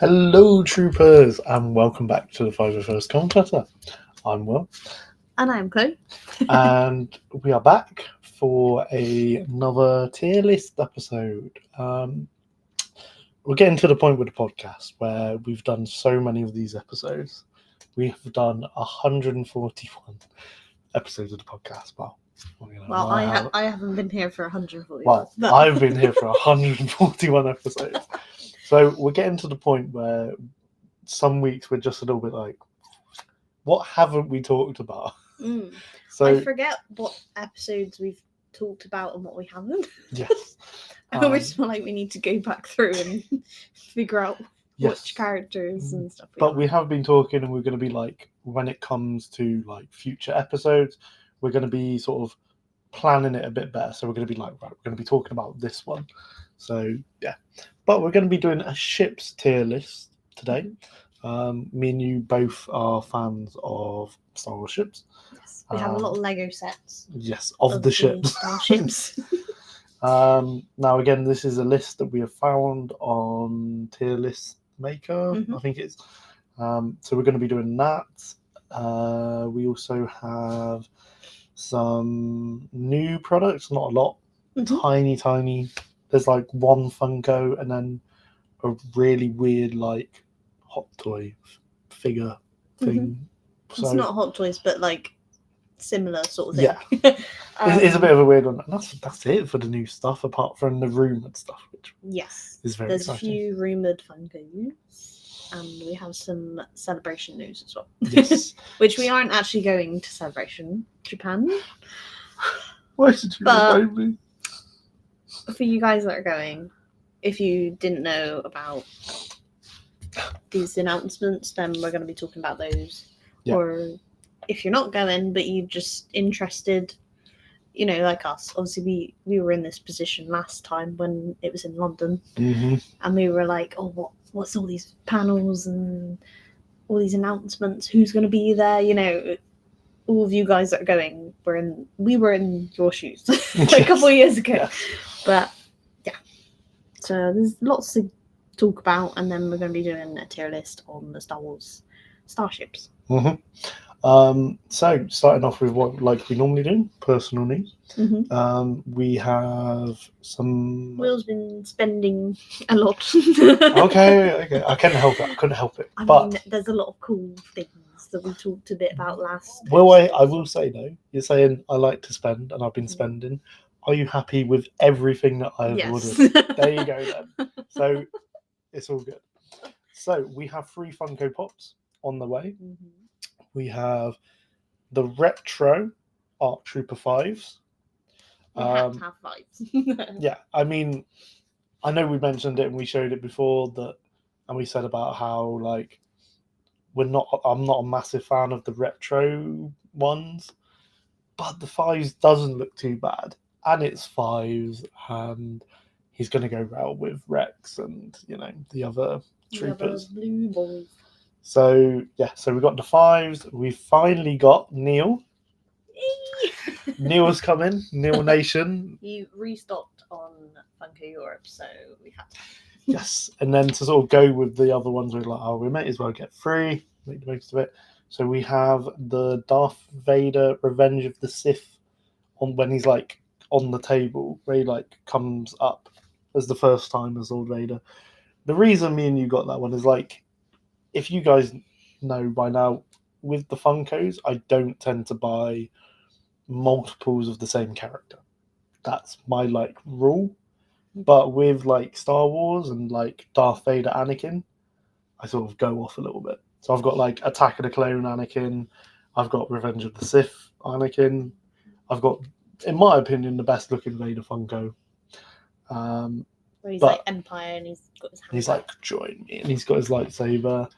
Hello, troopers, and welcome back to the 501st Contester. I'm Will, And I'm Chloe. and we are back for another tier list episode. We're getting to the point with the podcast where we've done so many of these episodes. We have done 141 episodes of the podcast. I haven't been here for 140. Well, I've been here for 141 episodes. So we're getting to the point where some weeks we're just a little bit like, what haven't we talked about? So I forget what episodes we've talked about and what we haven't. yes, I always feel like we need to go back through and figure out yes. which characters and stuff. But we have been talking, and we're going to be like, when it comes to like future episodes, we're going to be sort of planning it a bit better. So we're going to be like, right, we're going to be talking about this one. So yeah, but we're going to be doing a ships tier list today. Me and you both are fans of Star Wars ships. Yes, we have a lot of Lego sets. Yes, of the ships. Starships. Now again, this is a list that we have found on Tier List Maker, I think it's. So we're going to be doing that. We also have some new products, not a lot, tiny. There's like one Funko and then a really weird like Hot Toy figure thing. So, it's not Hot Toys, but like similar sort of thing. Yeah. It's a bit of a weird one. And that's it for the new stuff, apart from the rumoured stuff, which is very there's exciting. A few rumoured Funko news, and we have some Celebration news as well. Yes. Which we aren't actually going to Celebration Japan. Why did you remind me? For you guys that are going, if you didn't know about these announcements, then we're going to be talking about those. Yeah. Or if you're not going, but you're just interested, you know, like us. Obviously, we were in this position last time when it was in London, and we were like, oh, what's all these panels and all these announcements? Who's going to be there? You know, all of you guys that are going, we were in your shoes a couple of years ago. Yes. But yeah, so there's lots to talk about, and then we're going to be doing a tier list on the Star Wars starships. So starting off with what like we normally do, personal news. We have some. Will's been spending a lot. Okay. I couldn't help it. I mean, there's a lot of cool things that we talked a bit about last. Well, I will say though, you're saying I like to spend, and I've been spending. Are you happy with everything that I've ordered? There you go then. So it's all good. So we have 3 Funko Pops on the way. We have the retro ARC Trooper 5s. We have to have 5s. Yeah, I mean, I know we mentioned it and we showed it before and we said about how like I'm not a massive fan of the retro ones, but the 5s doesn't look too bad, and it's 5s, and he's going to go well with Rex and the other troopers. The blue boys. So yeah, so we got the 5s. We finally got Neil. Neil's coming. Neil Nation. You restocked on Funko Europe, so we had to. Yes, and then to sort of go with the other ones, we're like, we might as well get 3, make the most of it. So we have the Darth Vader Revenge of the Sith when he's like on the table, where he like comes up as the first time as Lord Vader. The reason me and you got that one is like, if you guys know by now, with the Funkos, I don't tend to buy multiples of the same character. That's my like rule. But with like Star Wars and like Darth Vader Anakin, I sort of go off a little bit. So I've got like Attack of the Clone Anakin, I've got Revenge of the Sith Anakin, I've got, in my opinion, the best looking Vader Funko. Where he's like Empire and he's got his hand. He's like, join me, and he's got his lightsaber.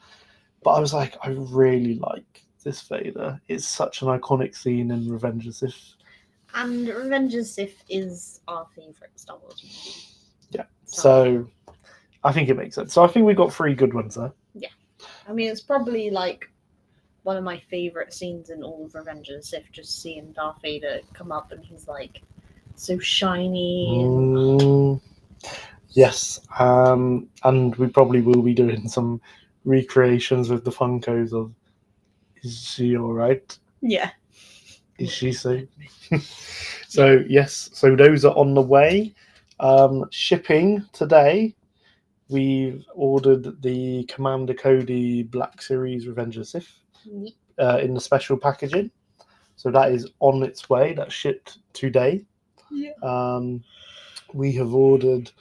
But I was like, I really like this Vader. It's such an iconic scene in Revenge of the Sith. And Revenge of the Sith is our favourite Star Wars movie. Yeah. So I think it makes sense. So I think we got 3 good ones there. Yeah. I mean, it's probably like one of my favourite scenes in all of Revenge of the Sith, just seeing Darth Vader come up and he's like so shiny. Yes, and we probably will be doing some recreations with the Funkos of is she all right? Yeah. Is she safe? So yes, so those are on the way. Shipping today. We've ordered the Commander Cody Black Series Revenge of the Sith in the special packaging. So that is on its way. That's shipped today. Yeah. We have ordered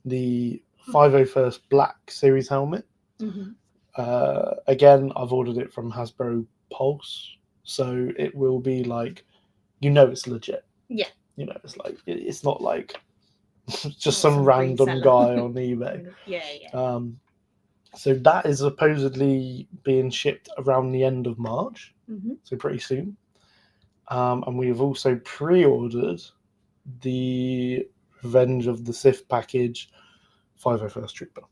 the 501st Black Series helmet. Mhm. Again, I've ordered it from Hasbro Pulse. So it will be like, it's legit. Yeah. It's not like just Not some some random reseller. guy on eBay. Yeah. So that is supposedly being shipped around the end of March, Mhm. so pretty soon. And we have also pre-ordered the Revenge of the Sith package 501st Trooper.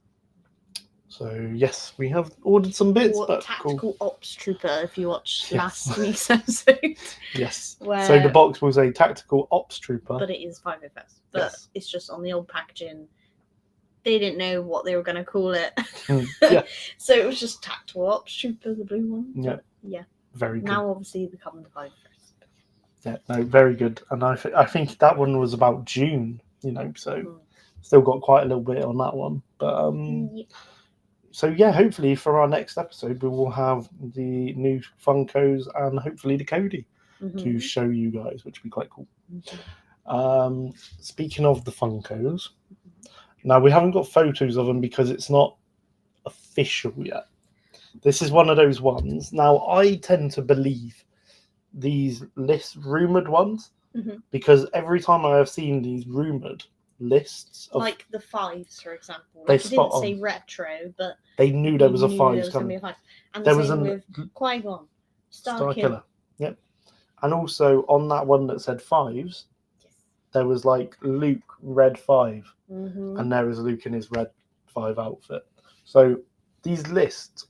So yes, we have ordered some bits, Or but Tactical Ops Trooper, if you watched Yes. last week's episode. Yes. Where, So the box will say Tactical Ops Trooper. but it is 501st. But Yes. it's just on the old packaging. They didn't know what they were going to call it. Yeah. So it was just Tactical Ops Trooper, the blue one. Yeah. Yeah. Very good. Now obviously become the 501st. Yeah, no, very good. And I think that one was about June, so still got quite a little bit on that one. But so yeah, hopefully for our next episode we will have the new Funkos and hopefully the Cody to show you guys, which would be quite cool. Speaking of the Funkos, now we haven't got photos of them because it's not official yet. This is one of those ones. Now I tend to believe these rumored ones because every time I have seen these rumored lists of, like the 5s, for example, They like it didn't spot say on. retro, but they knew there was a knew 5 there was gonna coming. be a 5. And There the was same an with Qui-Gon, Star Killer. Yep. And also on that one that said 5s, there was like Luke red 5, and there was Luke in his red 5 outfit. So these lists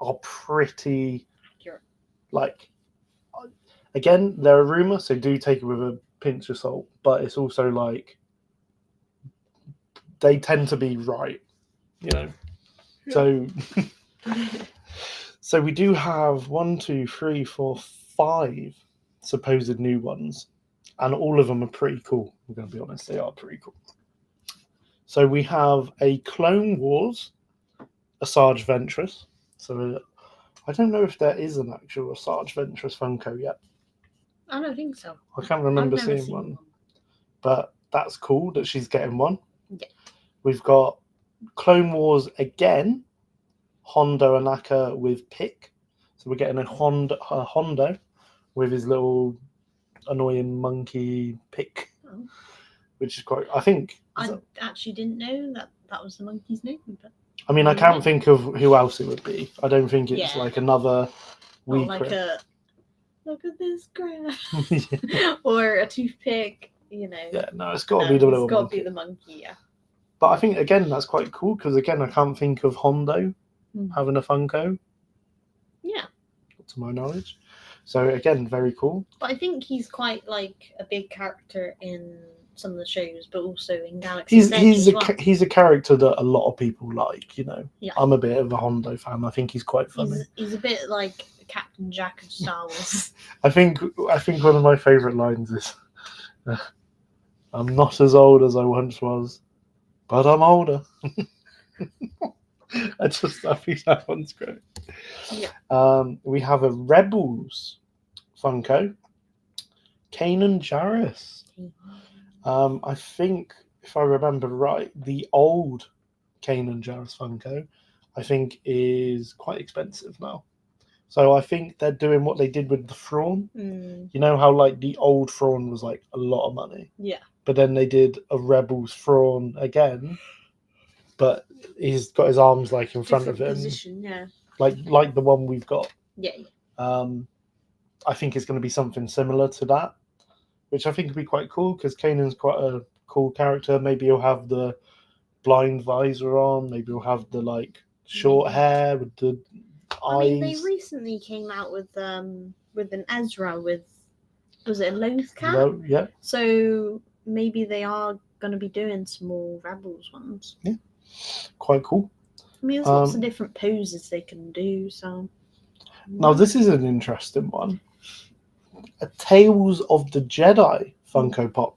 are pretty accurate. Like, again, they're a rumor, so do take it with a pinch of salt. But it's also like they tend to be right, So, so we do have 1, 2, 3, 4, 5 supposed new ones, and all of them are pretty cool. We're going to be honest; they are pretty cool. So we have a Clone Wars, Asajj Ventress. So I don't know if there is an actual Asajj Ventress Funko yet. I don't think so. I can't remember I've never seeing seen one. But that's cool that she's getting one. Yeah. We've got Clone Wars again, Hondo Anaka with Pick. So we're getting a Hondo with his little annoying monkey Pick, which is quite. I actually didn't know that was the monkey's name. But I mean, I can't think of who else it would be. I don't think it's like another. Or like look at this graph, or a toothpick. Yeah, no, it's got to be the little. It's got to be the monkey. Yeah. But I think again that's quite cool because again I can't think of Hondo having a Funko. Yeah. To my knowledge, so again very cool. But I think he's quite like a big character in some of the shows, but also in Galaxy's Edge he's a character that a lot of people like. Yeah. I'm a bit of a Hondo fan. I think he's quite funny. He's a bit like Captain Jack of Star Wars. I think one of my favourite lines is, "I'm not as old as I once was, but I'm older." I think that one's great. Yeah. We have a Rebels Funko, Kanan Jarrus. I think, if I remember right, the old Kanan Jarrus Funko, I think, is quite expensive now. So I think they're doing what they did with the Thrawn. You know how like the old Thrawn was like a lot of money. Yeah. But then they did a Rebels Thrawn again, but he's got his arms like in front of him. Position, yeah. Like the one we've got. Yeah. I think it's going to be something similar to that, which I think would be quite cool because Kanan's quite a cool character. Maybe he'll have the blind visor on. Maybe he'll have the like short hair with the eyes. I mean, they recently came out with an Ezra with, was it a Loth Cat? Yeah. So maybe they are going to be doing some more Rebels ones. Quite cool. I mean, there's lots of different poses they can do. So Now this is an interesting one. A Tales of the Jedi Funko Pop.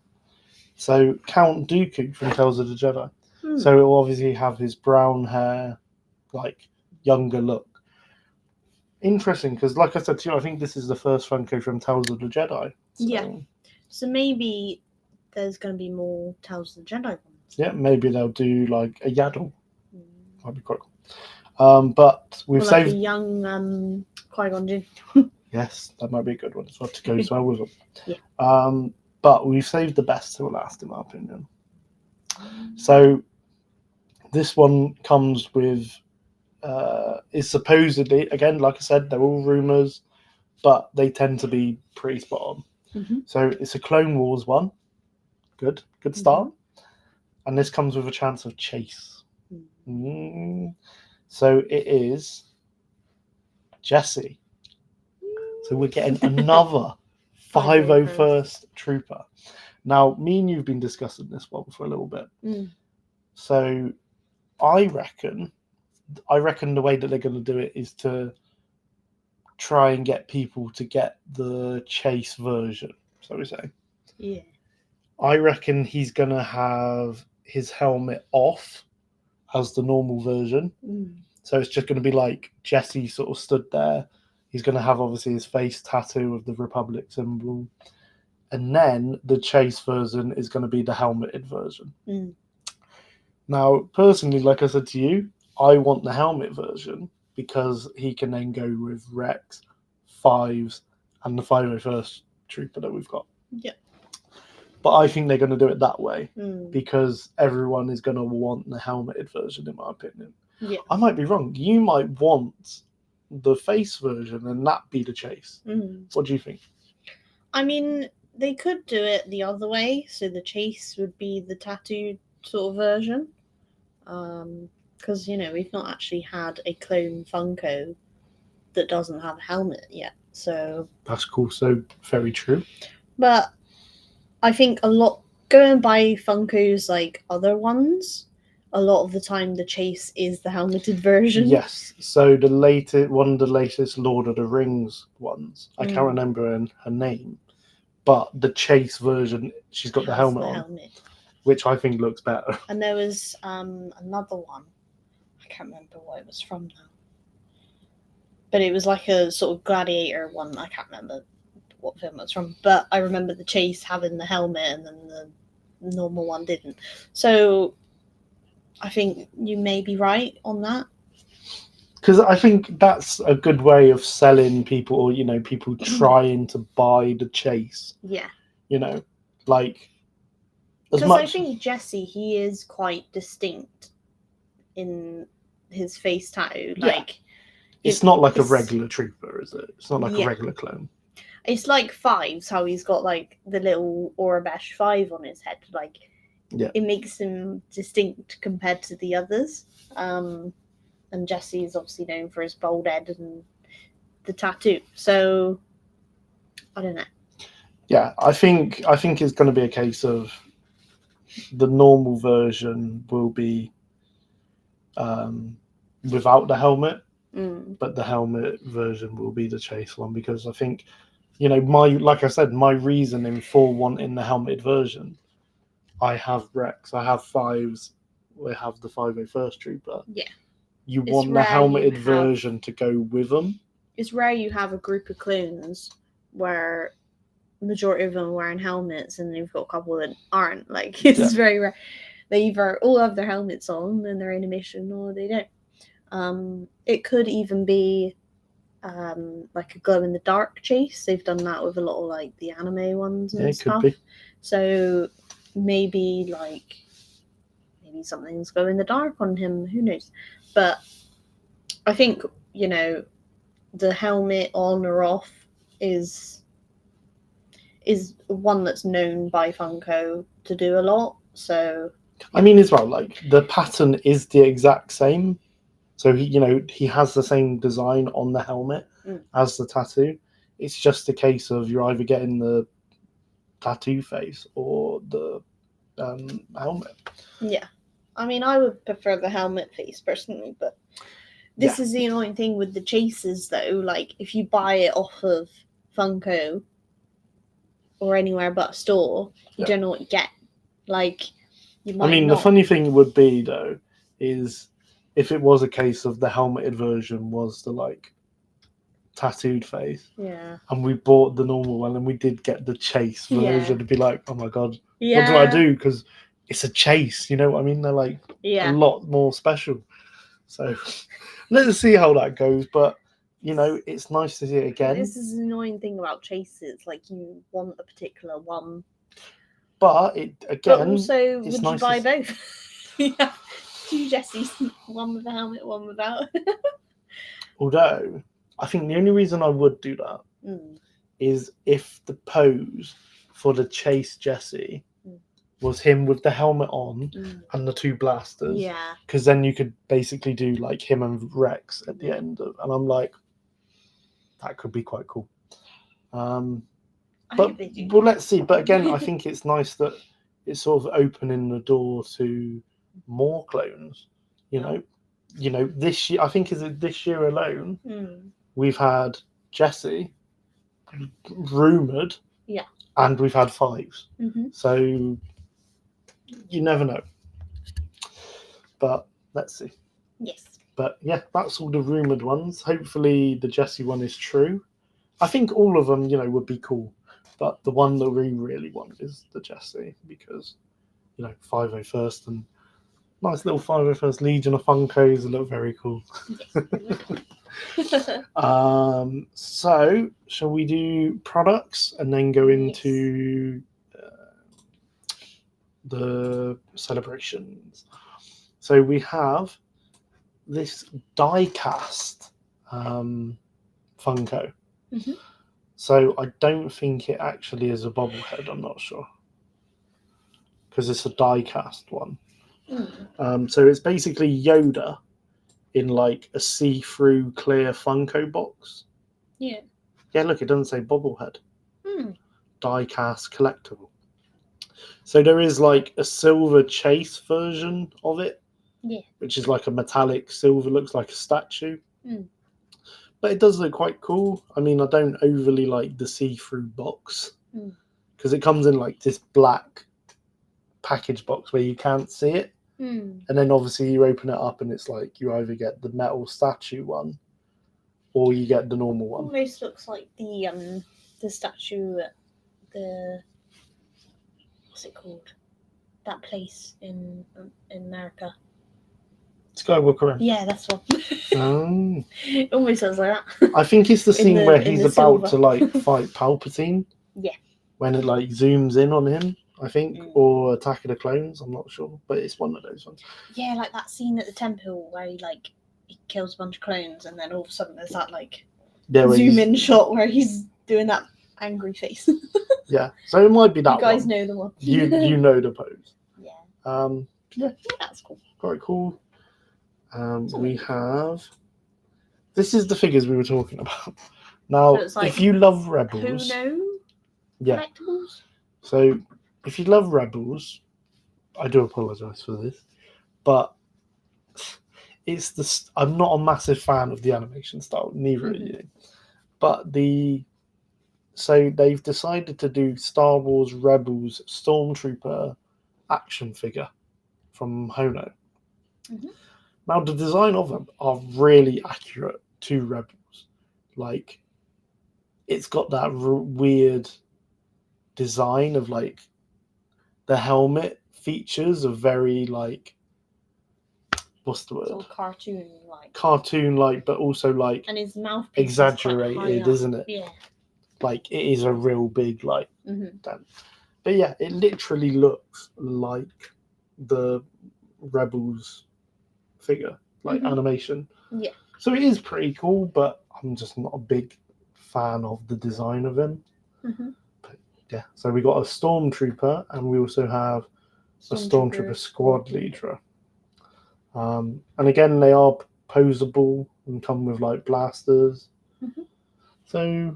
So Count Dooku from Tales of the Jedi. So it will obviously have his brown hair, like younger look. Interesting, because like I said to you, I think this is the first Funko from Tales of the Jedi. So, Yeah. So maybe there's going to be more Tales of the Jedi ones. Yeah, maybe they'll do like a Yaddle. That'd be quite cool. But we've saved like a young Qui-Gon Jinn. Yes, that might be a good one as well to go as well with them. Yeah. But we've saved the best till last, in my opinion. So this one comes with is supposedly, again, like I said, they're all rumours, but they tend to be pretty spot on. Mm-hmm. So it's a Clone Wars one. Good start. And this comes with a chance of chase. So it is Jesse. So we're getting another 501st Trooper. Now, me and you've been discussing this one for a little bit. So I reckon the way that they're going to do it is to try and get people to get the chase version, so we say. Yeah. I reckon he's going to have his helmet off as the normal version. So it's just going to be like Jesse sort of stood there. He's going to have obviously his face tattoo of the Republic symbol. And then the chase version is going to be the helmeted version. Now, personally, like I said to you, I want the helmet version because he can then go with Rex, Fives, and the 501st Trooper that we've got. Yeah. But I think they're going to do it that way because everyone is going to want the helmeted version, in my opinion. Yeah. I might be wrong. You might want the face version and that be the chase. What do you think? I mean, they could do it the other way, so the chase would be the tattooed sort of version. Because, we've not actually had a clone Funko that doesn't have a helmet yet. So that's cool. So very true. But I think going by Funko's like other ones, a lot of the time the chase is the helmeted version. Yes. So one of the latest Lord of the Rings ones, I can't remember her name, but the chase version, she's got the helmet on, which I think looks better. And there was another one. I can't remember what it was from now. But it was like a sort of gladiator one. I can't remember what film it was from. But I remember the chase having the helmet and then the normal one didn't. So I think you may be right on that. Because I think that's a good way of selling people, or, people trying to buy the chase. Yeah. Like... Because I think Jesse, he is quite distinct in his face tattoo. Like, it's not like a regular trooper, is it? It's not like a regular clone. It's like Fives, how he's got like the little Aurebesh 5 on his head. Like, it makes him distinct compared to the others. And Jesse is obviously known for his bald head and the tattoo. So I don't know. Yeah, I think it's going to be a case of the normal version will be without the helmet, but the helmet version will be the chase one, because I think, like I said, my reasoning for wanting the helmeted version, I have Rex, I have Fives, we have the 501st Trooper. Yeah. You want the helmeted version to go with them. It's rare you have a group of clones where the majority of them are wearing helmets and you've got a couple that aren't. Like, it's very rare. They either all have their helmets on and they're in a mission, or they don't. It could even be like a glow-in-the-dark chase. They've done that with a lot of like the anime ones and stuff. Could be. So maybe something's glow in the dark on him. Who knows? But I think, the helmet on or off is one that's known by Funko to do a lot. So I mean, as well, like the pattern is the exact same. So he has the same design on the helmet as the tattoo. It's just a case of you're either getting the tattoo face or the helmet. Yeah. I mean, I would prefer the helmet face personally, but this is the annoying thing with the chases, though. Like, if you buy it off of Funko or anywhere but a store, you don't know what you get. Like, you might the funny thing would be, though, is if it was a case of the helmeted version was the, like, tattooed face, and we bought the normal one and we did get the chase version, to be like, oh my god, what do I do? Because it's a chase, you know what I mean? They're like a lot more special. So let's see how that goes. But you know, it's nice to see it again. This is the annoying thing about chases. Like, you want a particular one, but it again. But also, would nice you buy both? Yeah, 2 Jessies, one with a helmet, one without. Although I think the only reason I would do that is if the pose for the chase Jessie was him with the helmet on and the 2 blasters. Yeah. Because then you could basically do like him and Rex at the end. And I'm like, that could be quite cool. But well, let's see. But again, I think it's nice that it's sort of opening the door to more clones. You know, this year, I think this year alone, we've had Jessie rumored, and we've had 5s. So you never know. But let's see. Yes. But yeah, that's all the rumored ones. Hopefully the Jessie one is true. I think all of them, would be cool. But the one that we really want is the Jessie because, 501st and nice little 501st Legion of Funkos look very cool. So shall we do products and then go into the celebrations? So we have this die-cast Funko. So I don't think it actually is a bobblehead. I'm not sure because it's a die-cast one. So it's basically Yoda in like a see-through clear Funko box. Yeah, look, it doesn't say bobblehead. Die-cast collectible. So there is like a silver chase version of it. Yeah. Which is like a metallic silver, looks like a statue. But it does look quite cool. I mean, I don't overly like the see-through box because it comes in like this black package box where you can't see it. And then obviously you open it up and it's like you either get the metal statue one or you get the normal one. Almost looks like the statue at the, what's it called? That place in America. Skywalker. Yeah, that's one. It almost sounds like that. I think it's the scene where he's about to like fight Palpatine. Yeah. When it like zooms in on him, I think, or Attack of the Clones. I'm not sure, but it's one of those ones. Yeah, like that scene at the temple where he kills a bunch of clones, and then all of a sudden there's that zoom in shot where he's doing that angry face. Yeah, so it might be that. You guys know the one. You know the pose. Yeah. Yeah, that's cool. Quite cool. We have. This is the figures we were talking about. Now, so if you love Rebels, who knows? Yeah. Collectibles? So, if you love Rebels, I do apologise for this, but I'm not a massive fan of the animation style. Neither are you. But so they've decided to do Star Wars Rebels Stormtrooper action figure from Hono. Now, the design of them are really accurate to Rebels. Like, it's got that weird design of, like, the helmet features are very, like, what's the word? Sort of cartoon-like. Cartoon-like, but also, like, and his mouth exaggerated, isn't it? Yeah. Like, it is a real big, like, dent. But yeah, it literally looks like the Rebels figure, like animation. Yeah. So it is pretty cool, but I'm just not a big fan of the design of him. But yeah, so we got a Stormtrooper, and we also have a Stormtrooper squad leader. And again, they are posable and come with like blasters. So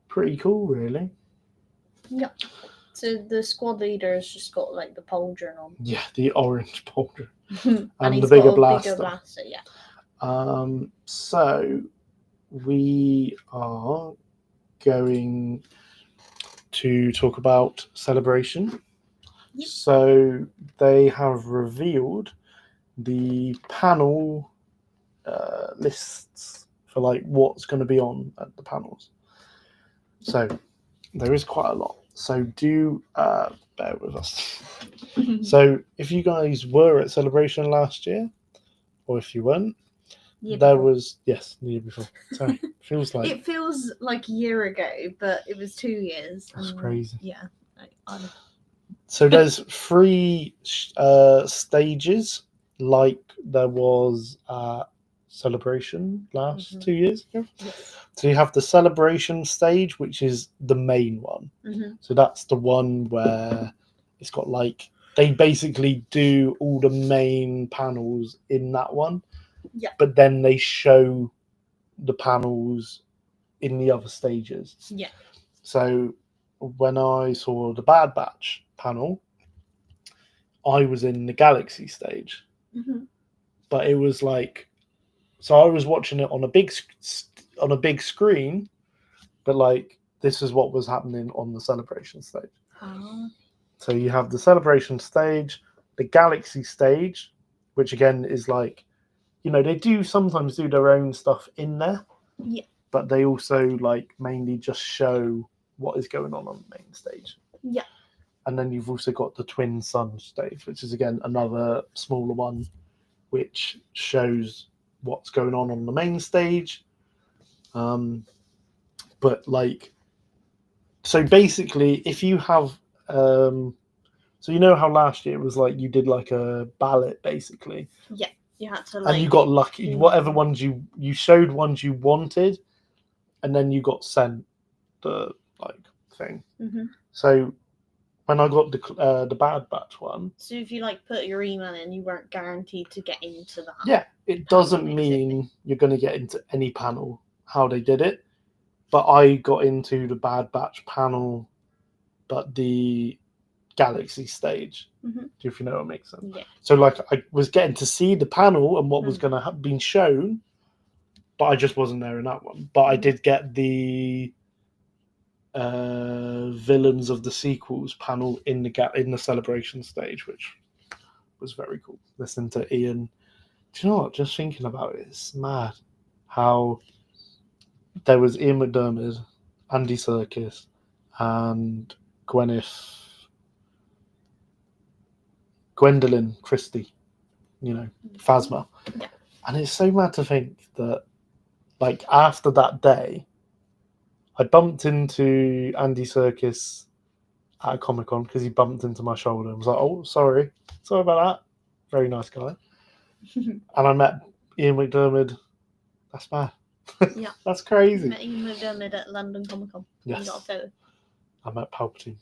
pretty cool, really. Yeah. So the squad leader has just got like the pauldron on. Yeah, the orange pauldron. And the he's bigger got a blaster. bigger blaster, yeah. So we are going to talk about Celebration. Yep. So they have revealed the panel lists for like what's going to be on at the panels. So there is quite a lot. So do bear with us. So if you guys were at Celebration last year, or if you weren't, there was the year before. Sorry, feels like it feels like a year ago, but it was 2 years. That's crazy. Yeah. So there's 3 stages, like there was Celebration last 2 years ago. Yes. So you have the Celebration stage, which is the main one. So that's the one where it's got like they basically do all the main panels in that one. Yeah. But then they show the panels in the other stages. Yeah. So when I saw the Bad Batch panel, I was in the Galaxy stage. But it was like, so I was watching it on a big screen, but like this is what was happening on the Celebration stage. So you have the Celebration stage, the Galaxy stage, which again is like, you know, they do sometimes do their own stuff in there. Yeah. But they also like mainly just show what is going on the main stage. Yeah. And then you've also got the Twin Sun stage, which is again another smaller one, which shows what's going on the main stage. But like, so basically, if you have, so you know how last year it was like you did like a ballot basically. Yeah, you had to like. And you got lucky. Whatever ones you showed ones you wanted, and then you got sent the like thing. So when I got the Bad Batch one. So if you like put your email in, you weren't guaranteed to get into that. Yeah, it doesn't mean you're going to get into any panel. How they did it, but I got into the Bad Batch panel, but the Galaxy stage. If you know what makes sense. Yeah. So like I was getting to see the panel and what was going to have been shown, but I just wasn't there in that one. But I did get the villains of the sequels panel in the Celebration stage, which was very cool. Listening to Ian, do you know what? Just thinking about it, it's mad how there was Ian McDiarmid, Andy Serkis, and Gwendolyn Christie, you know, Phasma. Yeah. And it's so mad to think that, like, after that day, I bumped into Andy Serkis at a Comic-Con because he bumped into my shoulder and was like, oh, sorry about that. Very nice guy. And I met Ian McDiarmid. That's mad. Yeah. That's crazy. Met Ian McDiarmid at London Comic-Con. Yes. You got a photo. I met Palpatine.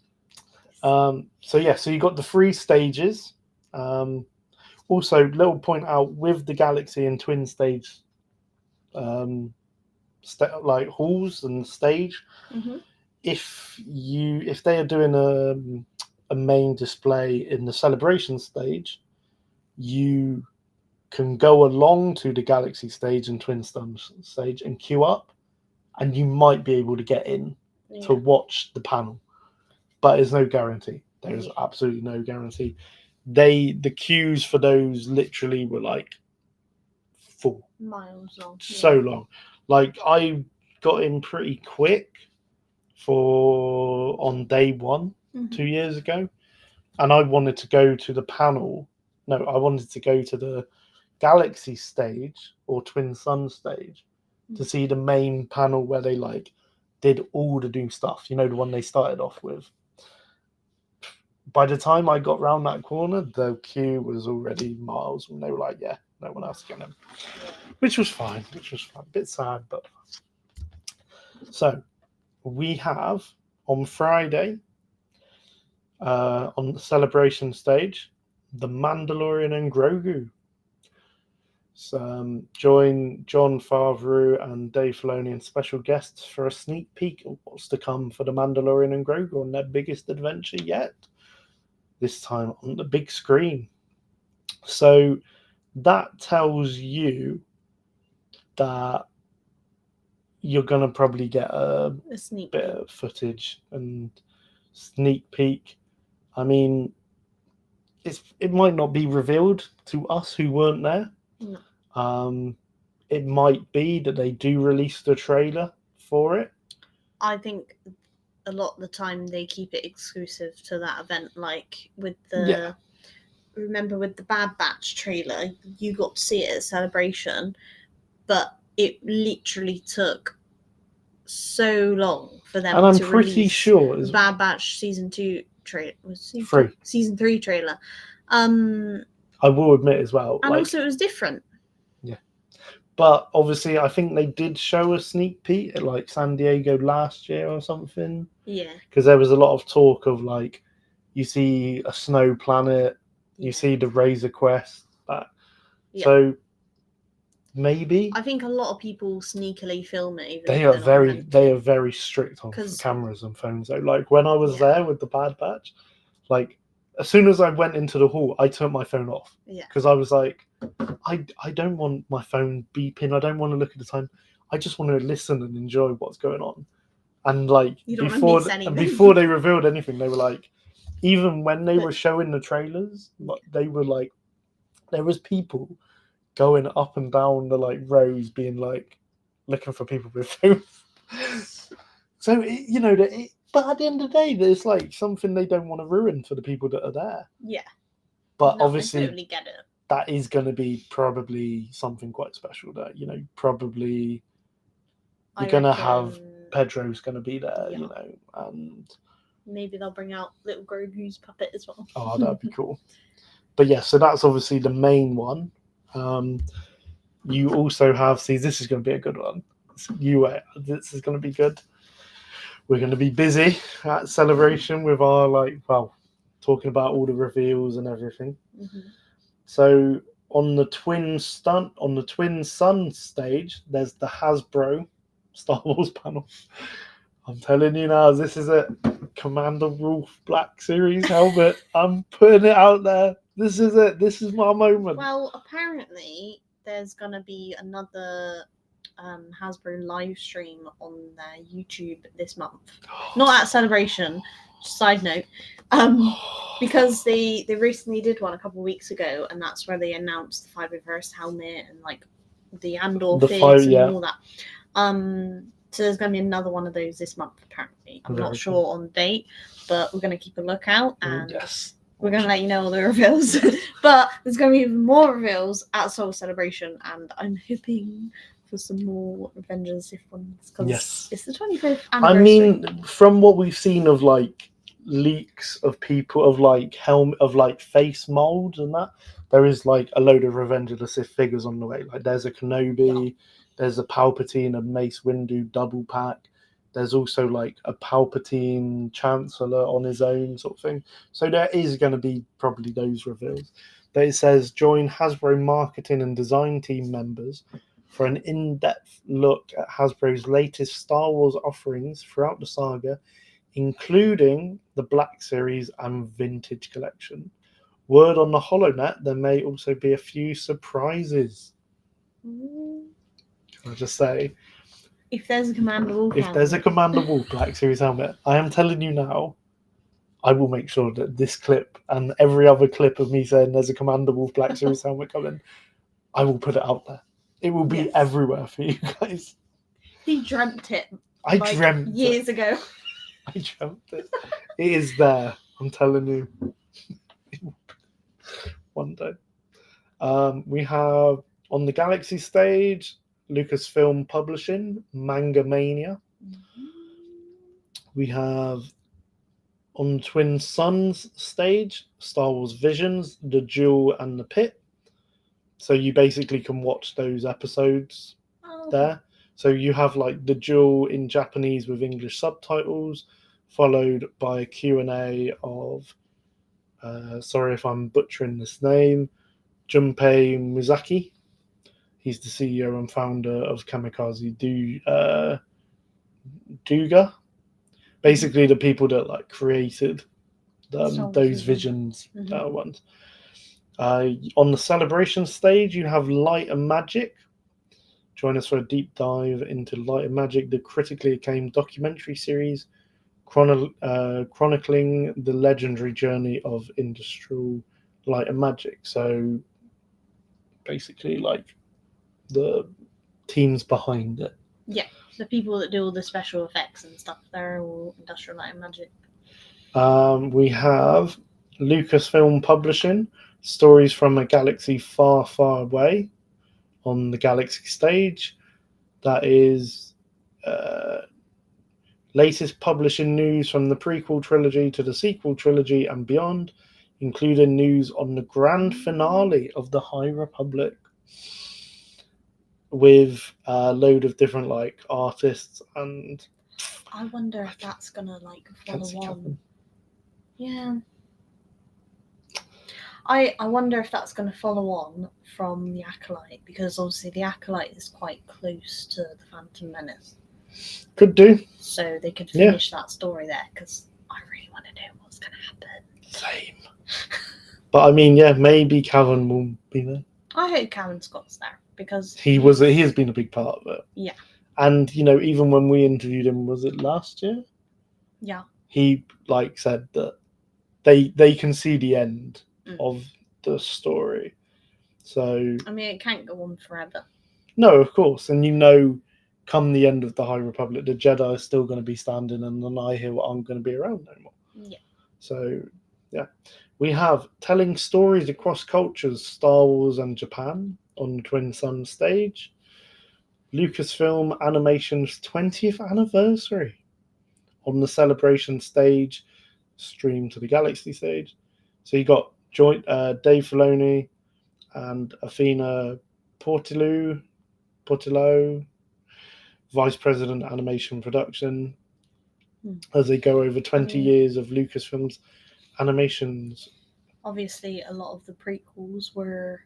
So you got the 3 stages. Also, little point out with the Galaxy and Twin stage like halls and stage, if they are doing a main display in the Celebration stage, you can go along to the Galaxy stage and Twin stage and queue up, and you might be able to get in to watch the panel, but there's no guarantee. There is absolutely no guarantee. The queues for those literally were like full, miles long, so long. Like I got in pretty quick on day 1 2 years ago, and I wanted to go to the panel. No, I wanted to go to the Galaxy stage or Twin Sun stage to see the main panel where they like did all the new stuff. You know, the one they started off with. By the time I got round that corner, the queue was already miles, and they were like, "Yeah, no one else can." Which was fine. A bit sad, but so we have on Friday on the Celebration stage, the Mandalorian and Grogu. Join Jon Favreau and Dave Filoni and special guests for a sneak peek of what's to come for The Mandalorian and Grogu on their biggest adventure yet. This time on the big screen. So that tells you that you're going to probably get a sneak bit of footage and sneak peek. I mean, it might not be revealed to us who weren't there. No. It might be that they do release the trailer for it. I think a lot of the time they keep it exclusive to that event, like with the remember with the Bad Batch trailer, you got to see it at Celebration, but it literally took so long for them And I'm to pretty release sure the Bad Batch season 2 trailer. Season 3 trailer. I will admit as well. And also it was different. Yeah. But obviously I think they did show a sneak peek at like San Diego last year or something. Yeah. Because there was a lot of talk of like, you see a snow planet, you see the Razor Quest. So maybe I think a lot of people sneakily film it. Even they are very strict on cameras and phones. Though. Like when I was there with the Bad Batch, like as soon as I went into the hall, I turned my phone off. Yeah. Because I was like, I don't want my phone beeping. I don't want to look at the time. I just want to listen and enjoy what's going on. And like before they revealed anything, they were like, even when they were showing the trailers, they were like, there was people going up and down the like rows, being like looking for people with phones. So but at the end of the day, there's like something they don't want to ruin for the people that are there. Yeah. But obviously, I totally get it. That is going to be probably something quite special. That probably you're going to have Pedro's going to be there. And maybe they'll bring out little Grogu's puppet as well. Oh, that'd be cool. But yeah, so that's obviously the main one. You also have, this is going to be a good one. This is going to be good. We're going to be busy at Celebration with our talking about all the reveals and everything. Mm-hmm. So on the Twin Sun stage, there's the Hasbro Star Wars panel. I'm telling you now, this is a Commander Wolf Black Series helmet. I'm putting it out there. This is it. This is my moment. Well, apparently there's going to be another Hasbro live stream on their YouTube this month. Not at Celebration, side note. Because they recently did one a couple of weeks ago, and that's where they announced the Fiberverse helmet and like the Andor figs and all that. So there's going to be another one of those this month, apparently. I'm not sure on the date, but we're going to keep a lookout, and we're going to let you know all the reveals. But there's going to be even more reveals at Soul Celebration, and I'm hoping for some more Revenge of the Sith ones, because it's the 25th anniversary. I mean, from what we've seen of like leaks of people of like face molds and that, there is like a load of Revenge of the Sith figures on the way. Like there's a Kenobi, there's a Palpatine, a Mace Windu double pack. There's also like a Palpatine Chancellor on his own sort of thing. So there is going to be probably those reveals. But it says join Hasbro marketing and design team members for an in-depth look at Hasbro's latest Star Wars offerings throughout the saga, including the Black Series and Vintage Collection. Word on the HoloNet, there may also be a few surprises. Can I just say? If there's a Commander Wolf Black Series helmet, I am telling you now, I will make sure that this clip and every other clip of me saying there's a Commander Wolf Black Series helmet coming, I will put it out there. It will be everywhere for you guys. He dreamt it. I dreamt years ago. I dreamt it. It is there. I'm telling you. One day. We have on the Galaxy stage, Lucasfilm Publishing, Manga Mania. Mm-hmm. We have on Twin Suns stage, Star Wars Visions, The Duel and the Pit. So you basically can watch those episodes there. So you have like The Duel in Japanese with English subtitles, followed by a Q&A of, sorry if I'm butchering this name, Junpei Mizaki. He's the CEO and founder of Kamikaze Duga. Basically, the people that like created those Visions ones. On the celebration stage, you have Light and Magic. Join us for a deep dive into Light and Magic, the critically acclaimed documentary series chronicling the legendary journey of industrial light and magic. So basically, like the teams behind it. Yeah, the people that do all the special effects and stuff, they're all Industrial Light and Magic. We have Lucasfilm Publishing, Stories from a Galaxy Far, Far Away on the Galaxy stage. That is latest publishing news from the prequel trilogy to the sequel trilogy and beyond, including news on the grand finale of the High Republic with a load of different like artists. And I wonder if that's gonna like follow on. Yeah. I wonder if that's going to follow on from The Acolyte, because obviously The Acolyte is quite close to The Phantom Menace. Could do. So they could finish that story there, because I really want to know what's going to happen. Same. But I mean, yeah, maybe Cavan will be there. I hope Cavan Scott's there, because he has been a big part of it. Yeah. And, you know, even when we interviewed him, was it last year? Yeah. He, like, said that they can see the end of the story. So I mean, it can't go on forever. No, of course. And you know, come the end of the High Republic, the Jedi are still going to be standing and the Nihil aren't going to be around no more. Yeah. So, yeah. We have Telling Stories Across Cultures, Star Wars and Japan on the Twin Sun stage. Lucasfilm Animation's 20th anniversary on the Celebration stage, streamed to the Galaxy stage. So you got Dave Filoni and Athena Portillo, Vice President Animation Production, as they go over 20 years of Lucasfilm's animations. Obviously, a lot of the prequels were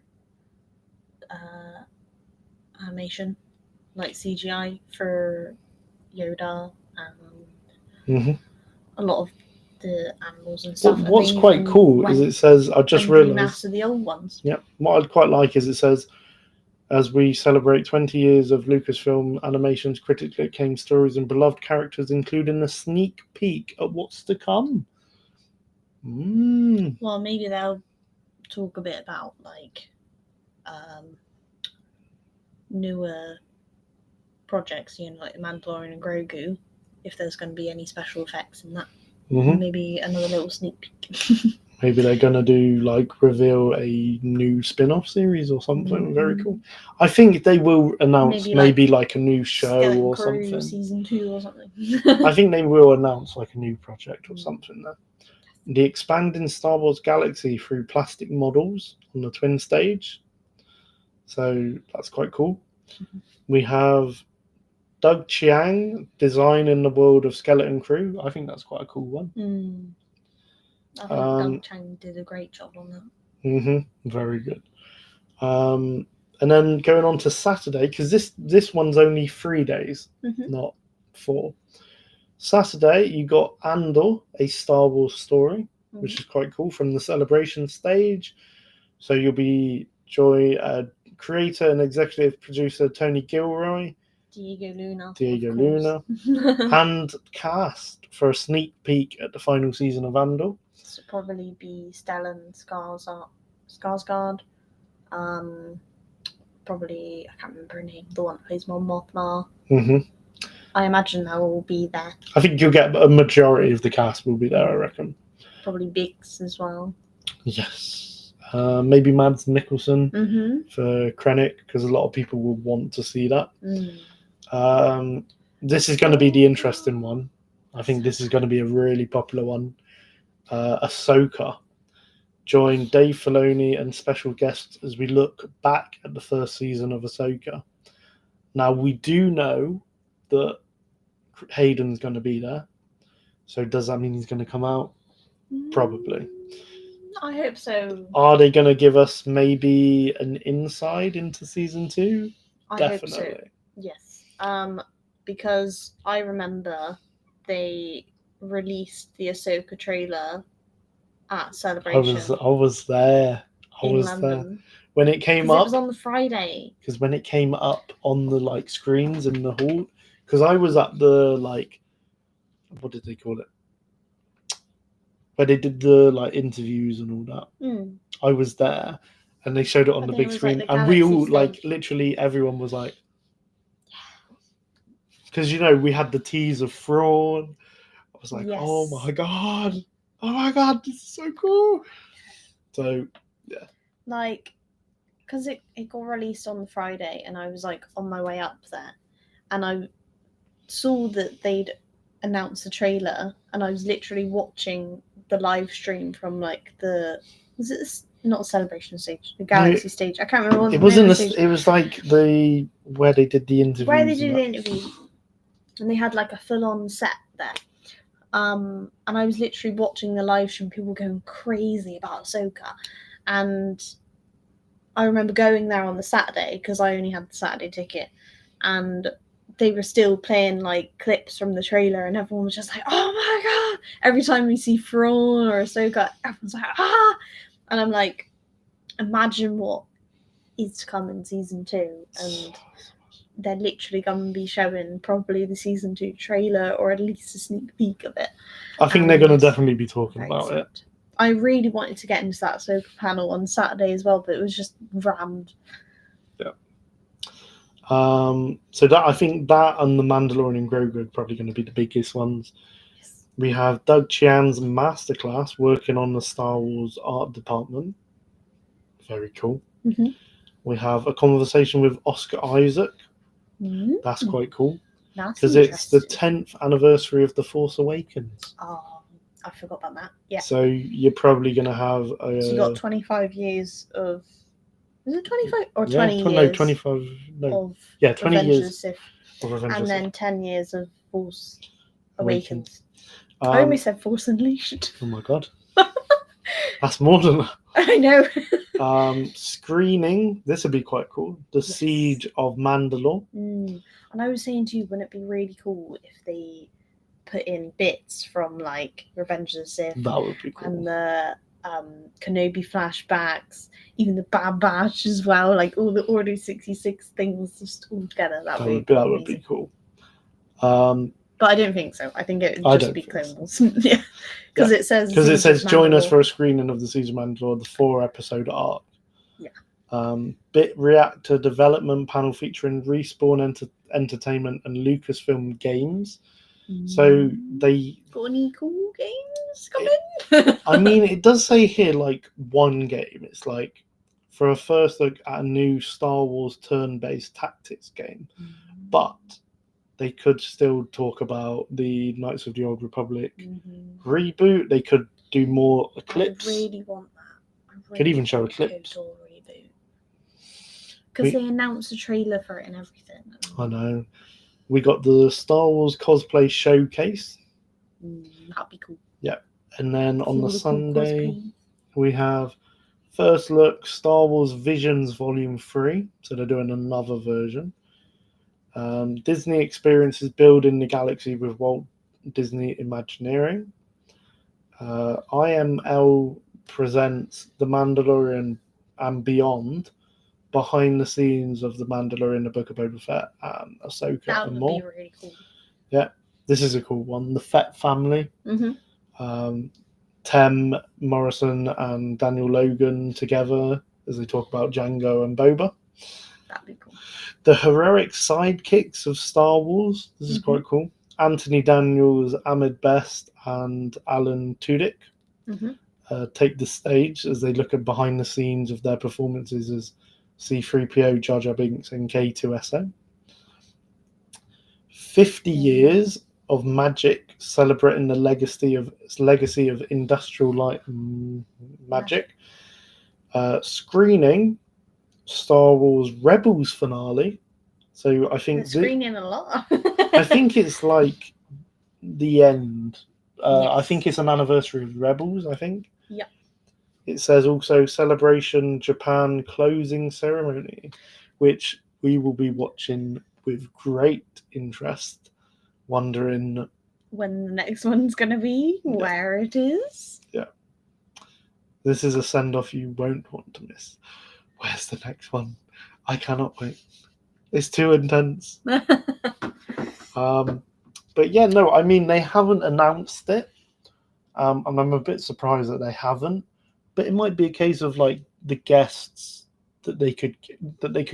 animation, like CGI for Yoda and a lot of the animals and stuff. What's quite cool is it says, I just realised, the old ones. Yeah, what I'd quite like is it says, as we celebrate 20 years of Lucasfilm Animation's critically acclaimed stories and beloved characters, including a sneak peek at what's to come. Well, maybe they'll talk a bit about like newer projects, you know, like Mandalorian and Grogu, if there's going to be any special effects in that. Maybe another little sneak peek. Maybe they're going to do like reveal a new spin-off series or something. Very cool. I think they will announce maybe like a new show or something. Season 2 or something. I think they will announce like a new project or something there. The expanding Star Wars galaxy through plastic models on the twin stage. So that's quite cool. We have Doug Chiang designing the world of Skeleton Crew. I think that's quite a cool one. I think Doug Chiang did a great job on that. Very good. And then going on to Saturday, because this one's only 3 days, not 4. Saturday, you got Andor, a Star Wars story, which is quite cool, from the Celebration stage. So you'll be creator and executive producer Tony Gilroy, Diego Luna, and cast for a sneak peek at the final season of Andor. This will probably be Stellan Skarsgård. Probably, I can't remember her name, the one that plays Mon Mothma. I imagine they will be there. I think you'll get a majority of the cast will be there, I reckon. Probably Biggs as well. Yes. Maybe Mads Mikkelsen for Krennic, because a lot of people will want to see that. This is going to be the interesting one. I think this is going to be a really popular one. Ahsoka joined Dave Filoni and special guests as we look back at the first season of Ahsoka. Now, we do know that Hayden's going to be there. So does that mean he's going to come out? Probably. I hope so. Are they going to give us maybe an insight into season 2? I Definitely. hope so. Yes. Because I remember they released the Ahsoka trailer at Celebration I was there. I in was London. there when it came 'Cause up. it was on the Friday. Because when it came up on the like screens in the hall, because I was at the like, what did they call it? Where they did the like interviews and all that. Mm. I was there, and they showed it on I the think big it was, screen, like, the and we Galaxy all like stage. literally everyone was like, because you know we had the tease of Thrawn. I was like, oh Yes. my god, this is so cool. So Like, because it got released on the Friday, and I was like on my way up there, and I saw that they'd announced the trailer, and I was literally watching the live stream from like not a Celebration stage, the Galaxy stage. I can't remember what it wasn't. the stage. It was like the where they did the interviews. Where they did the interview, and they had like a full-on set there. And I was literally watching the live stream, people going crazy about Ahsoka, and I remember going there on the Saturday because I only had the Saturday ticket, and they were still playing like clips from the trailer, and everyone was just like, "Oh my god!" Every time we see Thrawn or Ahsoka, everyone's like, "Ah!" And I'm like, imagine what is to come in season 2, and they're literally going to be showing probably the season 2 trailer, or at least a sneak peek of it. I think they're going to definitely be talking about it. I really wanted to get into that Ahsoka panel on Saturday as well, but it was just rammed. Yeah. So that I think that and the Mandalorian and Grogu are probably going to be the biggest ones. Yes. We have Doug Chian's masterclass working on the Star Wars art department. Very cool. Mm-hmm. We have a conversation with Oscar Isaac. Mm-hmm. That's quite cool. Because it's the 10th anniversary of The Force Awakens. Oh, I forgot about that. Yeah. So you're probably going to have so you got 25 years of... Is it 25 or 20 years? No, 25. No. Of 20 Revenge years of the Sith, of Revenge and of then Sith. 10 years of Force Awakens. I almost said Force Unleashed. Oh my god. That's more than that. I know. Screening. This would be quite cool. The Siege of Mandalore. And I was saying to you, wouldn't it be really cool if they put in bits from like Revenge of the Sith? That would be cool. And the Kenobi flashbacks, even the Bad Batch as well, like all the Order 66 things just all together. That would be cool. But I don't think so. I think it would just be Clone Wars. Yeah. Because it says join us for a screening of the Siege of Mandalore, the 4-episode arc. Yeah. Bit reactor development panel featuring Respawn Entertainment and Lucasfilm Games. So they got any cool games coming? I mean, it does say here like one game. It's like for a first look at a new Star Wars turn-based tactics game, but they could still talk about the Knights of the Old Republic reboot. They could do more Eclipse. I really want that. Could even show Eclipse. Because they announced a trailer for it and everything. I know. We got the Star Wars cosplay showcase. That'd be cool. Yeah. And then on the Sunday, we have first look Star Wars Visions Volume 3. So they're doing another version. Disney experiences building the galaxy with Walt Disney Imagineering. IML presents The Mandalorian and Beyond, behind the scenes of The Mandalorian, The Book of Boba Fett, and Ahsoka that and would more. Be really cool. Yeah, this is a cool one. The Fett family. Mm-hmm. Tem Morrison and Daniel Logan together as they talk about Jango and Boba. That'd be cool. The heroic sidekicks of Star Wars. This is quite cool. Anthony Daniels, Ahmed Best, and Alan Tudyk take the stage as they look at behind the scenes of their performances as C-3PO, Jar Jar Binks, and K2SO. 50 years of magic, celebrating the legacy of industrial light magic. Screening Star Wars Rebels finale. So I think screening a lot. I think it's like the end. I think it's an anniversary of Rebels. I think. Yeah. it says also Celebration Japan closing ceremony, which we will be watching with great interest, wondering When the next one's going to be, where it is. this is a send-off you won't want to miss. Where's the next one? I cannot wait. It's too intense. But yeah, no, I mean, they haven't announced it. And I'm a bit surprised that they haven't. But it might be a case of like the guests that they could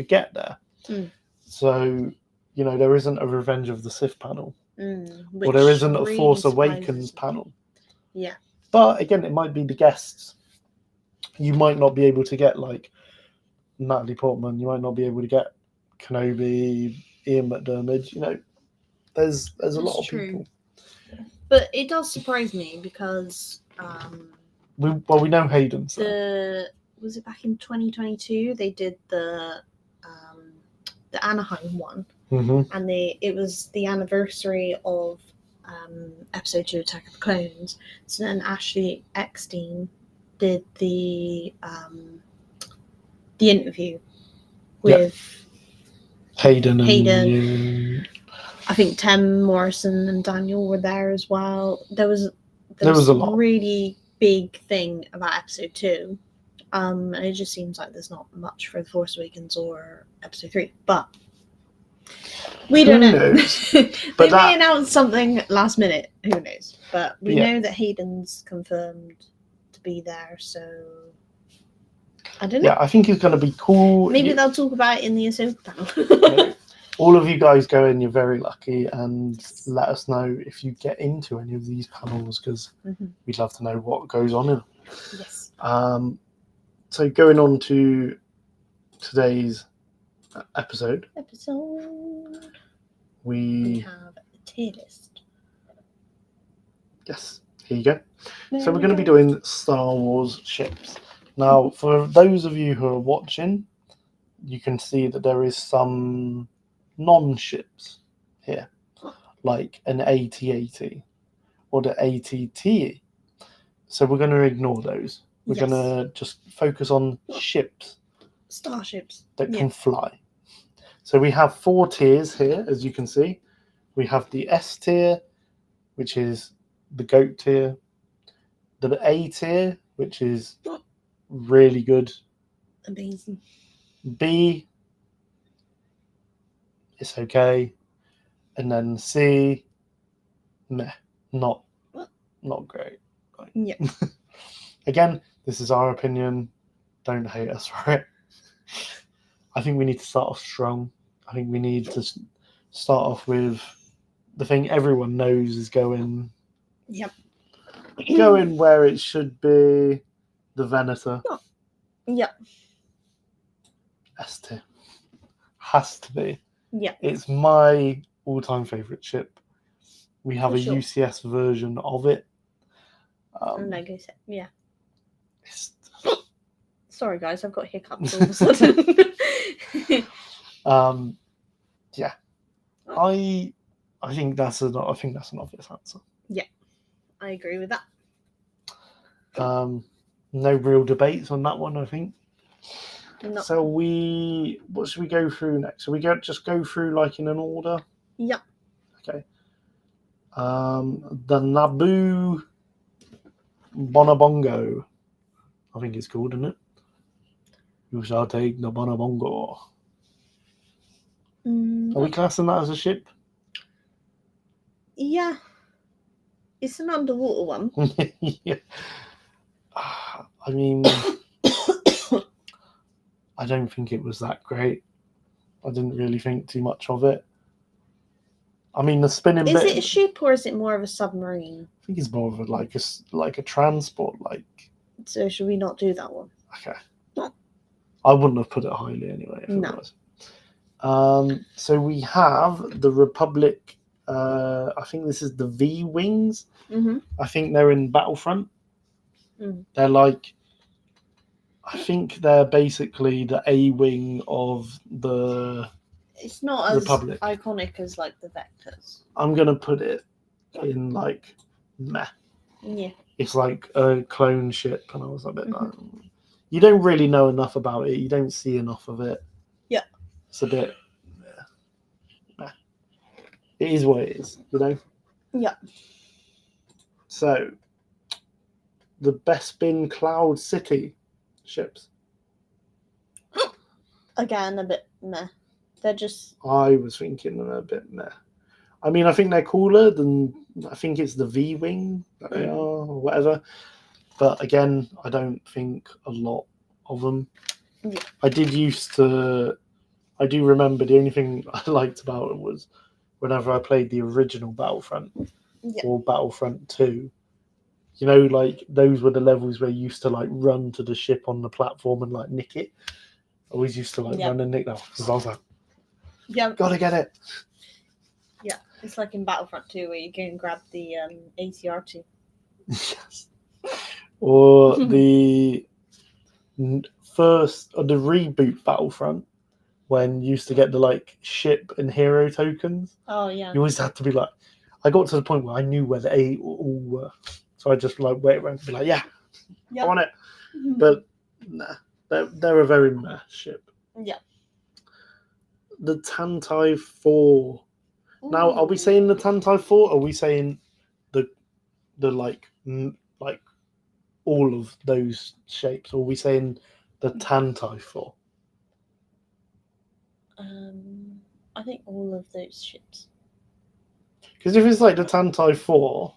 get there. Mm. So, you know, there isn't a Revenge of the Sith panel. Or Or there isn't a Force Awakens panel. Yeah. But again, it might be the guests. You might not be able to get like Natalie Portman. You might not be able to get Kenobi, Ian McDiarmid. You know, there's a lot of true. people. But it does surprise me because We know Hayden's there. was it back in 2022 they did the Anaheim one, and it was the anniversary of episode 2 Attack of the Clones. So then Ashley Eckstein did the interview with Hayden. I think Tim Morrison and Daniel were there as well. There was a lot. really big thing about episode 2. And it just seems like there's not much for The Force Awakens or episode 3. But we don't know. They may announce something last minute. Who knows? But we know that Hayden's confirmed to be there, so I don't know. Yeah, I think it's going to be cool. Maybe they'll talk about it in the Ahsoka panel. All of you guys go in, you're very lucky, and let us know if you get into any of these panels, because we'd love to know what goes on in them. Yes. So going on to today's episode, we have a tier list. Yes, here you go. So we're going to be doing Star Wars ships. Now, for those of you who are watching, you can see that there is some non-ships here, like an AT-AT or the AT-TE. So we're going to ignore those. We're going to just focus on ships. Starships. That can fly. So we have 4 tiers here, as you can see. We have the S tier, which is the GOAT tier. The A tier, which is really good. Amazing. B, it's okay. And then C, meh, not great. Yeah. Again, this is our opinion. Don't hate us for it. I think we need to start off strong. I think we need to start off with the thing everyone knows is going where it should be, the Venator. Yep. S tier. Has to be. Yeah. It's my all-time favourite ship. We have a UCS version of it. Lego set. Yeah. It's... Sorry, guys, I've got hiccups all of a sudden. Yeah. I think that's an obvious answer. Yeah, I agree with that. No real debates on that one, I think. No. So what should we go through next? So we just go through like in an order? Yeah. Okay. The Naboo Bonobongo, I think it's called, isn't it? You shall take the Bonobongo. Are we classing that as a ship? Yeah. It's an underwater one. Yeah. I mean, I don't think it was that great. I didn't really think too much of it. I mean, the spinning bit... Is it a ship or is it more of a submarine? I think it's more of a transport. So should we not do that one? Okay. I wouldn't have put it highly anyway. If it was. So we have the Republic. I think this is the V-Wings. Mm-hmm. I think they're in Battlefront. They're like... I think they're basically the A-Wing of the... It's not as Republic. Iconic as like the Vectors. I'm going to put it in like meh. Yeah. it's like a clone ship, and I was a bit like, you don't really know enough about it. You don't see enough of it. Yeah. It's a bit. Nah. It is what it is, you know. Yeah. So, the Bespin Cloud City ships. Again, a bit meh. They're just. I was thinking they're a bit meh. I mean, I think they're cooler than, I think it's the V-Wing that they are, or whatever. But again, I don't think a lot of them. Yeah. I do remember the only thing I liked about it was whenever I played the original Battlefront or Battlefront 2, you know, like those were the levels where you used to like run to the ship on the platform and like nick it. I always used to like run and nick that because I was like, gotta get it. Yeah, it's like in Battlefront 2 where you go and grab the ATR-2. Yes. Or the reboot Battlefront when you used to get the like ship and hero tokens. Oh yeah. You always had to be like, I got to the point where I knew where the A all were, so I just like wait around and be like, yeah, I want it. But nah, they're a very meh ship. Yeah. The Tantai 4. Now, are we saying the Tantai 4? Or are we saying the like all of those shapes? Or are we saying the Tantai 4? I think all of those ships. Because if it's like the Tantai 4,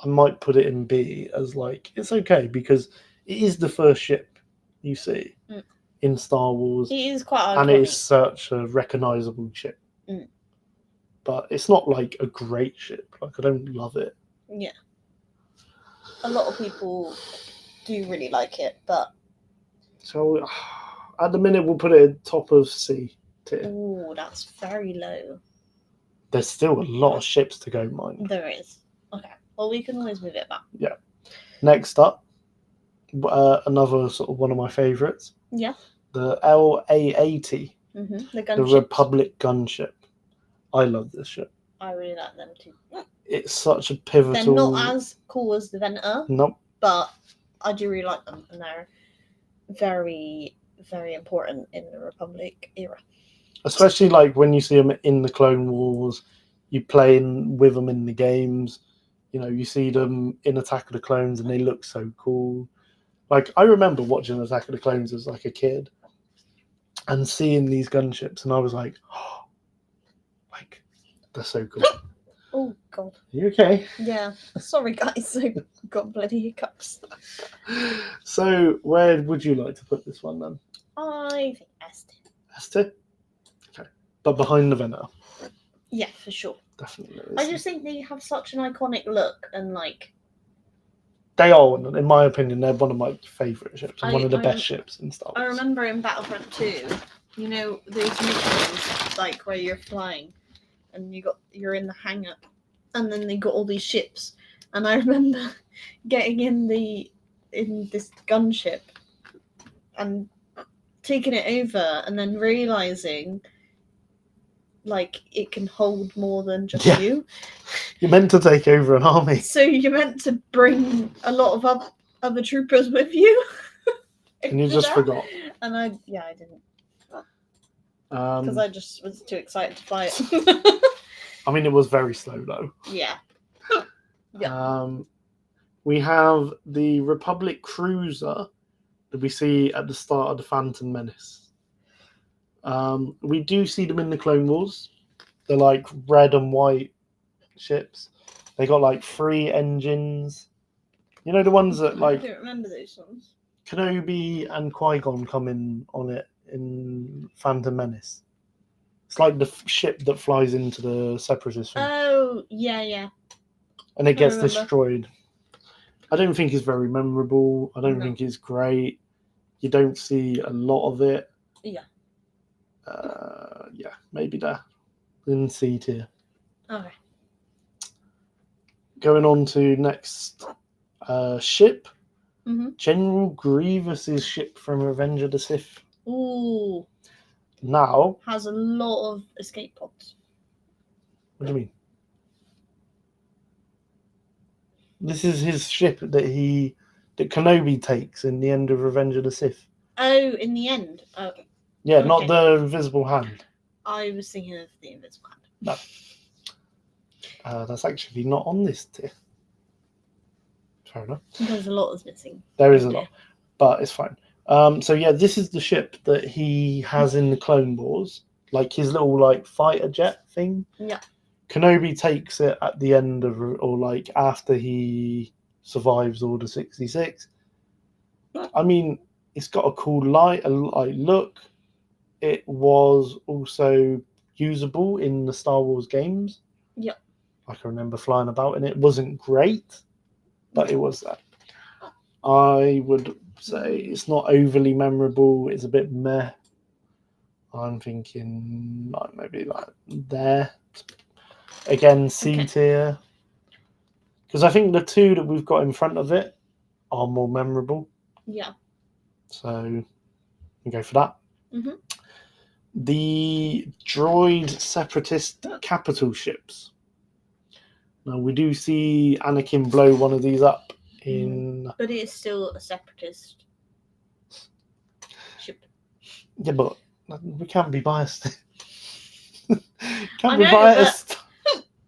I might put it in B as like, it's okay because it is the first ship you see in Star Wars. It is quite iconic. And it is such a recognisable ship. But it's not like a great ship. Like, I don't love it. Yeah. A lot of people do really like it, but... So, at the minute, we'll put it at top of C tier. Oh, that's very low. There's still a lot of ships to go, mind. There is. Okay. Well, we can always move it back. Yeah. Next up, another sort of one of my favourites. Yeah. The LA-80. The Republic gunship. I love this ship. I really like them too. It's such a pivotal... They're not as cool as the Venter. Nope. But I do really like them, and they're very, very important in the Republic era. Especially like when you see them in the Clone Wars, you playing with them in the games. You know, you see them in Attack of the Clones, and they look so cool. Like, I remember watching Attack of the Clones as like a kid, and seeing these gunships, and I was like, oh, like, they're so cool. Oh, God. Are you okay? Yeah. Sorry, guys. I got bloody hiccups. So, where would you like to put this one, then? I think S tier. S tier? Okay. But behind the Venter? Yeah, for sure. Definitely. I just think they have such an iconic look, and, like... They are, in my opinion, they're one of my favourite ships, and one of the best ships in Star Wars. I remember in Battlefront 2, you know, those missions, like, where you're flying, and you're in the hangar, and then they got all these ships, and I remember getting in this gunship and taking it over, and then realizing like it can hold more than just you. You're meant to take over an army, so you're meant to bring a lot of other troopers with you. And you just forgot. And I didn't. Because I just was too excited to fly it. I mean, it was very slow though. Yeah. We have the Republic cruiser that we see at the start of the Phantom Menace. We do see them in the Clone Wars. They're like red and white ships. They got like 3 engines. You know, the ones that like... I don't remember those ones. Kenobi and Qui-Gon come in on it in Phantom Menace. It's like the ship that flies into the Separatist thing. Oh, yeah. And it gets destroyed. I don't think it's very memorable. I don't think it's great. You don't see a lot of it. Yeah. Maybe that. In C tier. Okay. Going on to next ship. Mm-hmm. General Grievous's ship from Revenge of the Sith. Ooh. Now. Has a lot of escape pods. What do you mean? This is his ship that Kenobi takes in the end of Revenge of the Sith. Oh, in the end. Oh, Yeah, Okay. not the Invisible Hand. I was thinking of the Invisible Hand. No. That's actually not on this tier. Fair enough. There's a lot that's missing. There is a lot, but it's fine. So yeah, this is the ship that he has in the Clone Wars, like his little like fighter jet thing. Yeah. Kenobi takes it at the end of, or like after he survives Order 66. I mean, it's got a cool look. It was also usable in the Star Wars games. Yeah. I can remember flying about in it. It wasn't great, but it was that. I would say it's not overly memorable. It's a bit meh. I'm thinking like maybe like there. Again, C tier. Because I think the two that we've got in front of it are more memorable. Yeah. So we go for that. Mm-hmm. The droid separatist capital ships. Now we do see Anakin blow one of these up in. But it is still a separatist ship. Yeah, but we can't be biased. I Can't be know, biased.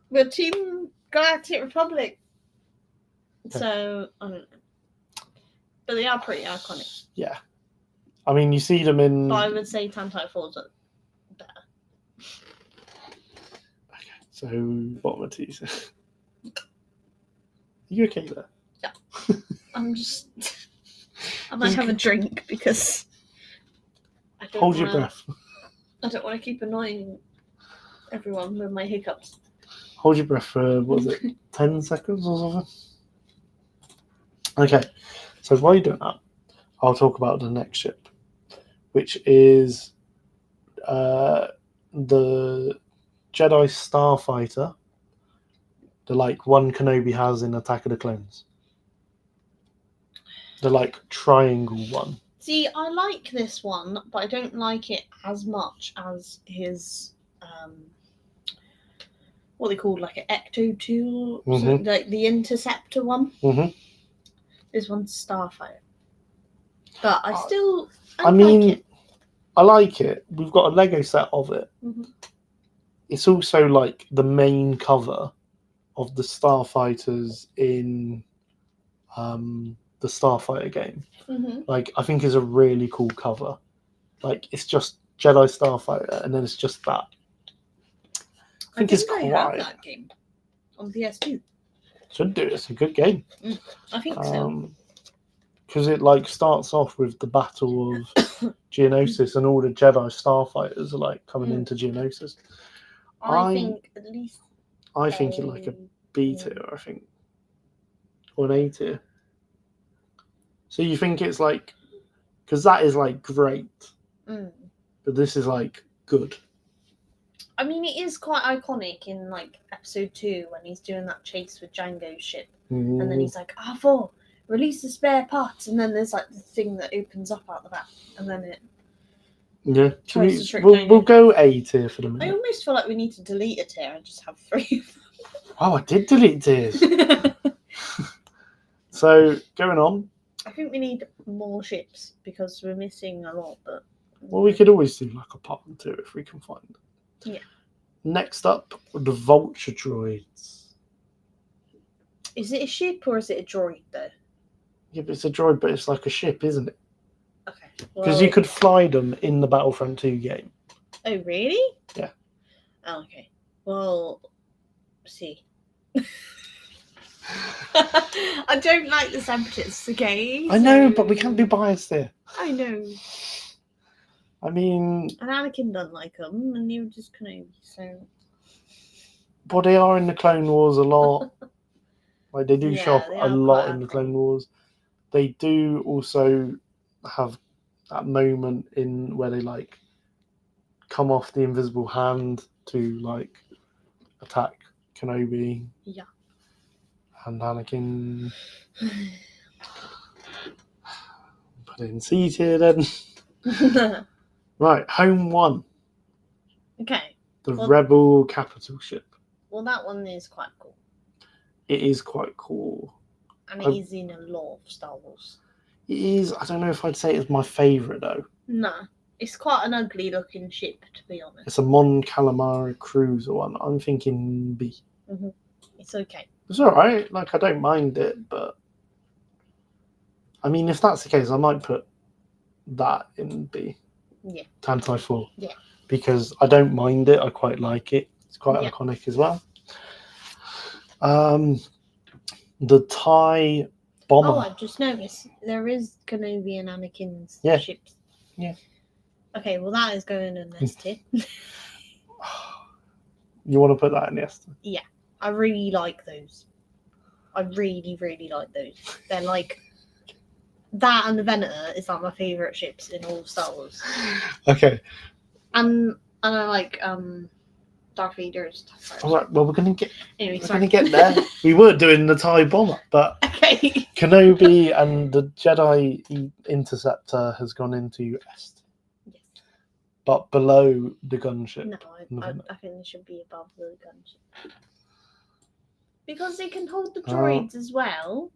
We're Team Galactic Republic. So, I don't know. But they are pretty iconic. Yeah. I mean, you see them in. But I would say Tantai 4's are better. Okay, so what would you say? Are you okay there? Yeah. I'm just. I might have a drink because. I don't Hold your breath. I don't want to keep annoying everyone with my hiccups. Hold your breath for, what was it, 10 seconds or something? Okay, so while you're doing that, I'll talk about the next ship, which is the Jedi Starfighter, the like one Kenobi has in Attack of the Clones. The like triangle one. See, I like this one, but I don't like it as much as his what they called like an Ecto 2, Mhm. like the Interceptor one. Mhm. This one's Starfighter. But I I mean, like it. I like it. We've got a Lego set of it. Mhm. It's also like the main cover of the Starfighters in the Starfighter game. Mhm. Like, I think is a really cool cover. Like, it's just Jedi Starfighter, and then it's just that. I think it's I have quite. that game on PS2. Should do. It's a good game. I think so. Because it like starts off with the Battle of Geonosis, and all the Jedi Starfighters are like coming into Geonosis. I think at least. I think it's like a B tier, I think, or an A tier. So you think it's like, because that is like great, but this is like good. I mean, it is quite iconic in like episode 2 when he's doing that chase with Django's ship, and then he's like, R4, release the spare parts, and then there's like the thing that opens up out the back, and then it. Yeah, tries to trick we'll go A tier for the minute. I almost feel like we need to delete a tier and just have 3. Oh, I did delete tiers. So going on. I think we need more ships because we're missing a lot. But well, we could always do like a part 2 if we can find it. Yeah. Next up, the Vulture droids. Is it a ship or is it a droid though? Yeah, but it's a droid, but it's like a ship, isn't it? Okay. Because you could fly them in the Battlefront 2 game. Oh, really? Yeah. Oh, okay. Well, see. I don't like the Separatists, okay? I know, but we can't be biased here. I know. I mean... And Anakin doesn't like them, and you just Kenobi, so... But they are in the Clone Wars a lot. Like, they do show up a lot in the Clone Wars. They do also have that moment in where they, like, come off the invisible hand to, like, attack Kenobi. Yeah. And Anakin. Put it in C tier then. Right, Home 1. Okay. The Rebel capital ship. Well, that one is quite cool. It is quite cool. And I- it is in a lot of Star Wars. It is. I don't know if I'd say it's my favourite though. No, it's quite an ugly looking ship, to be honest. It's a Mon Calamari cruiser one. I'm thinking B. It's okay. It's all right. Like, I don't mind it, but I mean, if that's the case, I might put that in B. Yeah. Tantai 4. Yeah. Because I don't mind it. I quite like it. It's quite Yeah. iconic as well. The TIE bomber. Oh, I've just noticed there is Kenobi and Anakin's Yeah. ships. Yeah. Okay, well that is going in S tier. You want to put that in the S tier? I really like those. I really, really like those. They're like that, and the Venator is like my favourite ships in all of Star Wars. Okay. And I like Darth Vader's TIE Fighters. All right. Well, we're gonna get Anyway, get there. We were doing the TIE bomber, but Okay. Kenobi and the Jedi Interceptor has gone into S tier, Yes. but below the gunship. No, I think they should be above the gunship. Because they can hold the droids as well.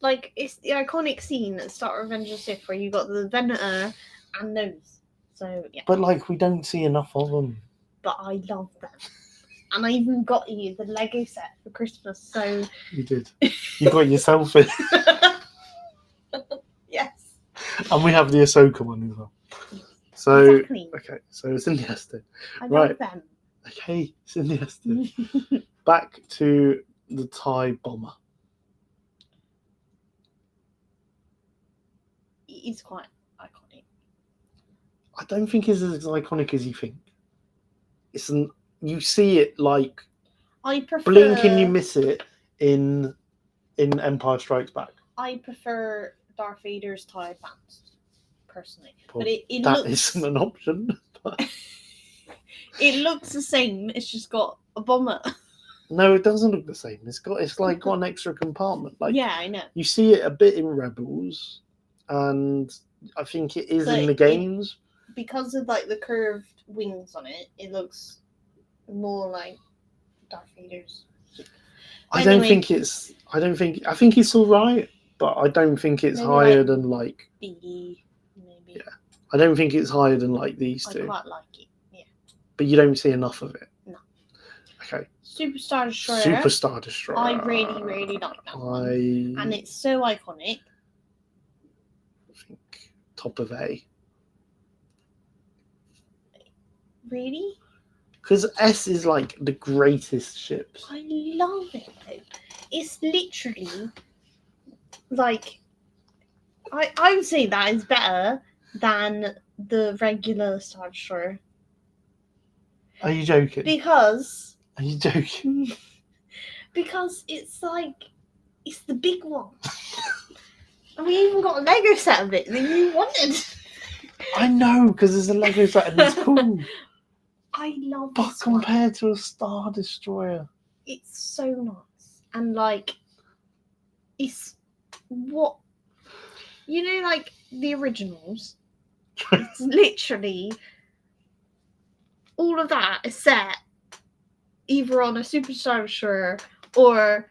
Like, it's the iconic scene at the start of Revenge of the Sith where you got the Venator and those. So, yeah. But like, we don't see enough of them. But I love them. And I even got you the Lego set for Christmas, so... You did. You got yourself it. Yes. And we have the Ahsoka one as well. So, Exactly. okay, so it's in the S tier. I right. love them. Okay, it's in the S tier. Back to the TIE bomber. It's quite iconic. I don't think it's as iconic as you think. It's you see it like I prefer... blink and you miss it in Empire Strikes Back. I prefer Darth Vader's TIE Advanced, personally. Well, But it that looks... isn't an option. But... It looks the same. It's just got a bomber. No, it doesn't look the same. It's like got an extra compartment. Like, yeah, I know. you see it a bit in Rebels, and I think it is But in the games. Because of like the curved wings on it, it looks more like Darth Vader's. I don't Anyway. think it's. I think it's all right, but I don't think it's Maybe higher like- than like. BD, maybe. Yeah. I don't think it's higher than like these I two. quite like it. Yeah. But you don't see enough of it. No. Okay. Superstar Destroyer. Superstar Destroyer. I really, really like that one. And it's so iconic. think top of A. Really? Because S is like the greatest ships. I love it though. It's literally like I would say that is better than the regular Star Destroyer Are you joking? because Are you joking? it's like it's the big one. And we even got a Lego set of it that you wanted. I know, because there's a Lego set and it's cool. I love But this one. compared to a Star Destroyer, It's so nice. And like it's what you know, like the originals. It's literally all of that is set either on a Superstar Destroyer or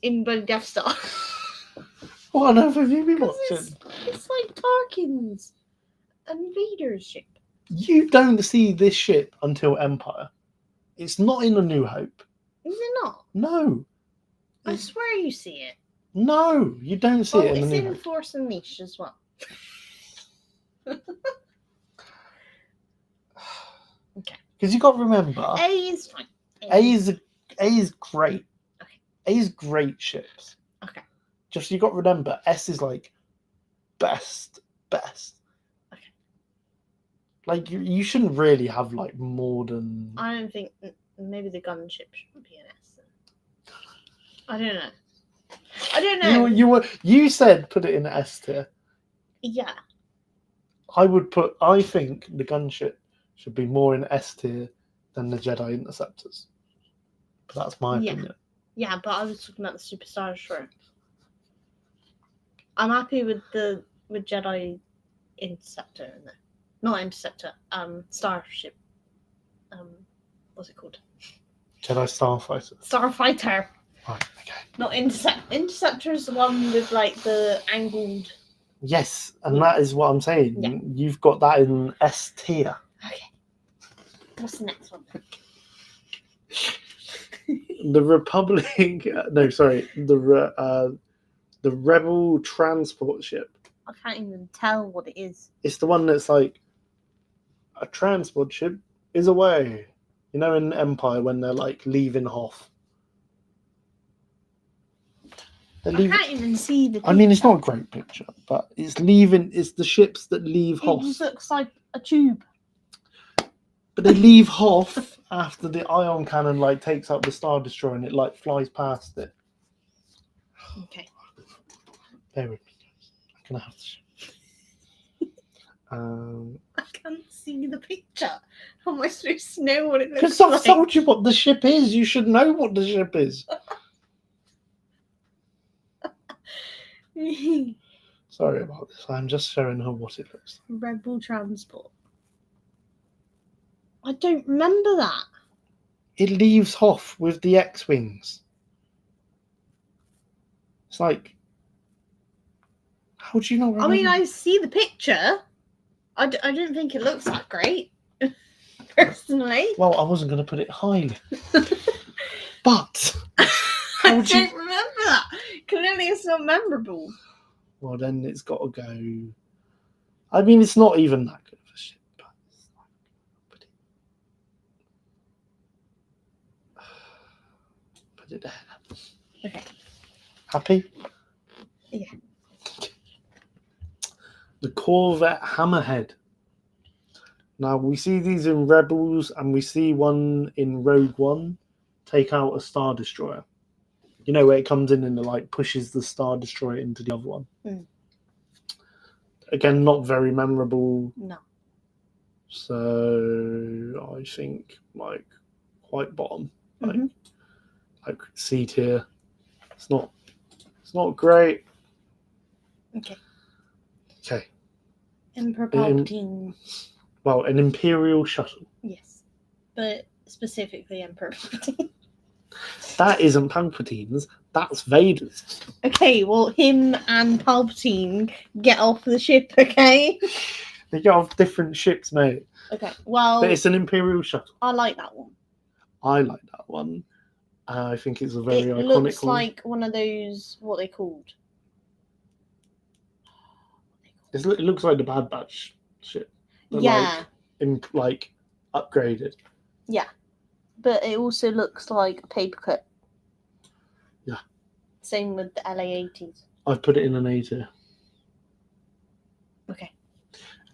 in the Death Star. what on earth have you been 'Cause watching? it's like Tarkin's and Vader's ship. You don't see this ship until Empire. It's not in A New Hope. Is it not? No. I swear you see it. No, you don't see Oh, it in A it's New in Hope. Force Unleashed as well. Okay. Because you got to remember, A is fine. A is great. Okay. A is great ships. Okay. Just you got to remember, S is like best. Okay. Like you shouldn't really have like more than. I don't think maybe the gunship should be an S. Then. I don't know. You said put it in S tier. Yeah. I think the gunship should be more in S tier than the Jedi Interceptors. But that's my Yeah. opinion. Yeah, but I was talking about the Superstar Destroyer. I'm happy with Jedi Interceptor in there. Not Interceptor, Starship. What's it called? Jedi Starfighter. Starfighter. Right, okay. Not Interceptor. Interceptor is the one with like the angled. Yes, and that is what I'm saying. Yeah. You've got that in S tier. Okay. What's the next one? The Republic. No, sorry. The Rebel transport ship. I can't even tell what it is. It's the one that's like a transport ship is away. You know, in Empire when they're like leaving Hoth. They're I leaving. can't even see the picture. I mean, it's not a great picture, but it's leaving. It's the ships that leave It Hoth. just looks like a tube. But they leave Hoth after the ion cannon like takes up the Star Destroyer and it like flies past it. Okay. Bear with me, guys. I'm gonna have to. I can't see the picture. How am I supposed to know what it looks Because like? I've told you what the ship is. You should know what the ship is. Sorry about this. I'm just showing her what it looks like. Rebel transport. I don't remember that. It leaves Hoth with the X-wings. It's like, how do you not remember? I mean, I see the picture. I don't think it looks that great, personally. Well, I wasn't going to put it highly, but I how don't do you... remember that. Clearly, it's not memorable. Well, then it's got to go. I mean, it's not even that good of a ship, but it's like, put it there. Okay. Happy? Yeah. The Corvette Hammerhead. Now we see these in Rebels, and we see one in Rogue One take out a Star Destroyer. You know, where it comes in and it like pushes the Star Destroyer into the other one. Mm. Again, not very memorable. No. So I think like quite bottom, like C tier. It's not great. Okay. Okay. Emperor Palpatine. Well, an Imperial shuttle. Yes, but specifically Emperor Palpatine. That isn't Palpatine's. That's Vader's. Okay, well, him and Palpatine get off the ship. Okay. They get off different ships, mate. Okay. Well, But it's an Imperial shuttle. I like that one. I like that one. I think it's a very It iconic looks one. like one of those. What are they called? It looks like the Bad Batch ship. But Yeah. Like upgraded. Yeah. But it also looks like a paperclip. Yeah. Same with the LA-80s. I've put it in an A tier. Okay.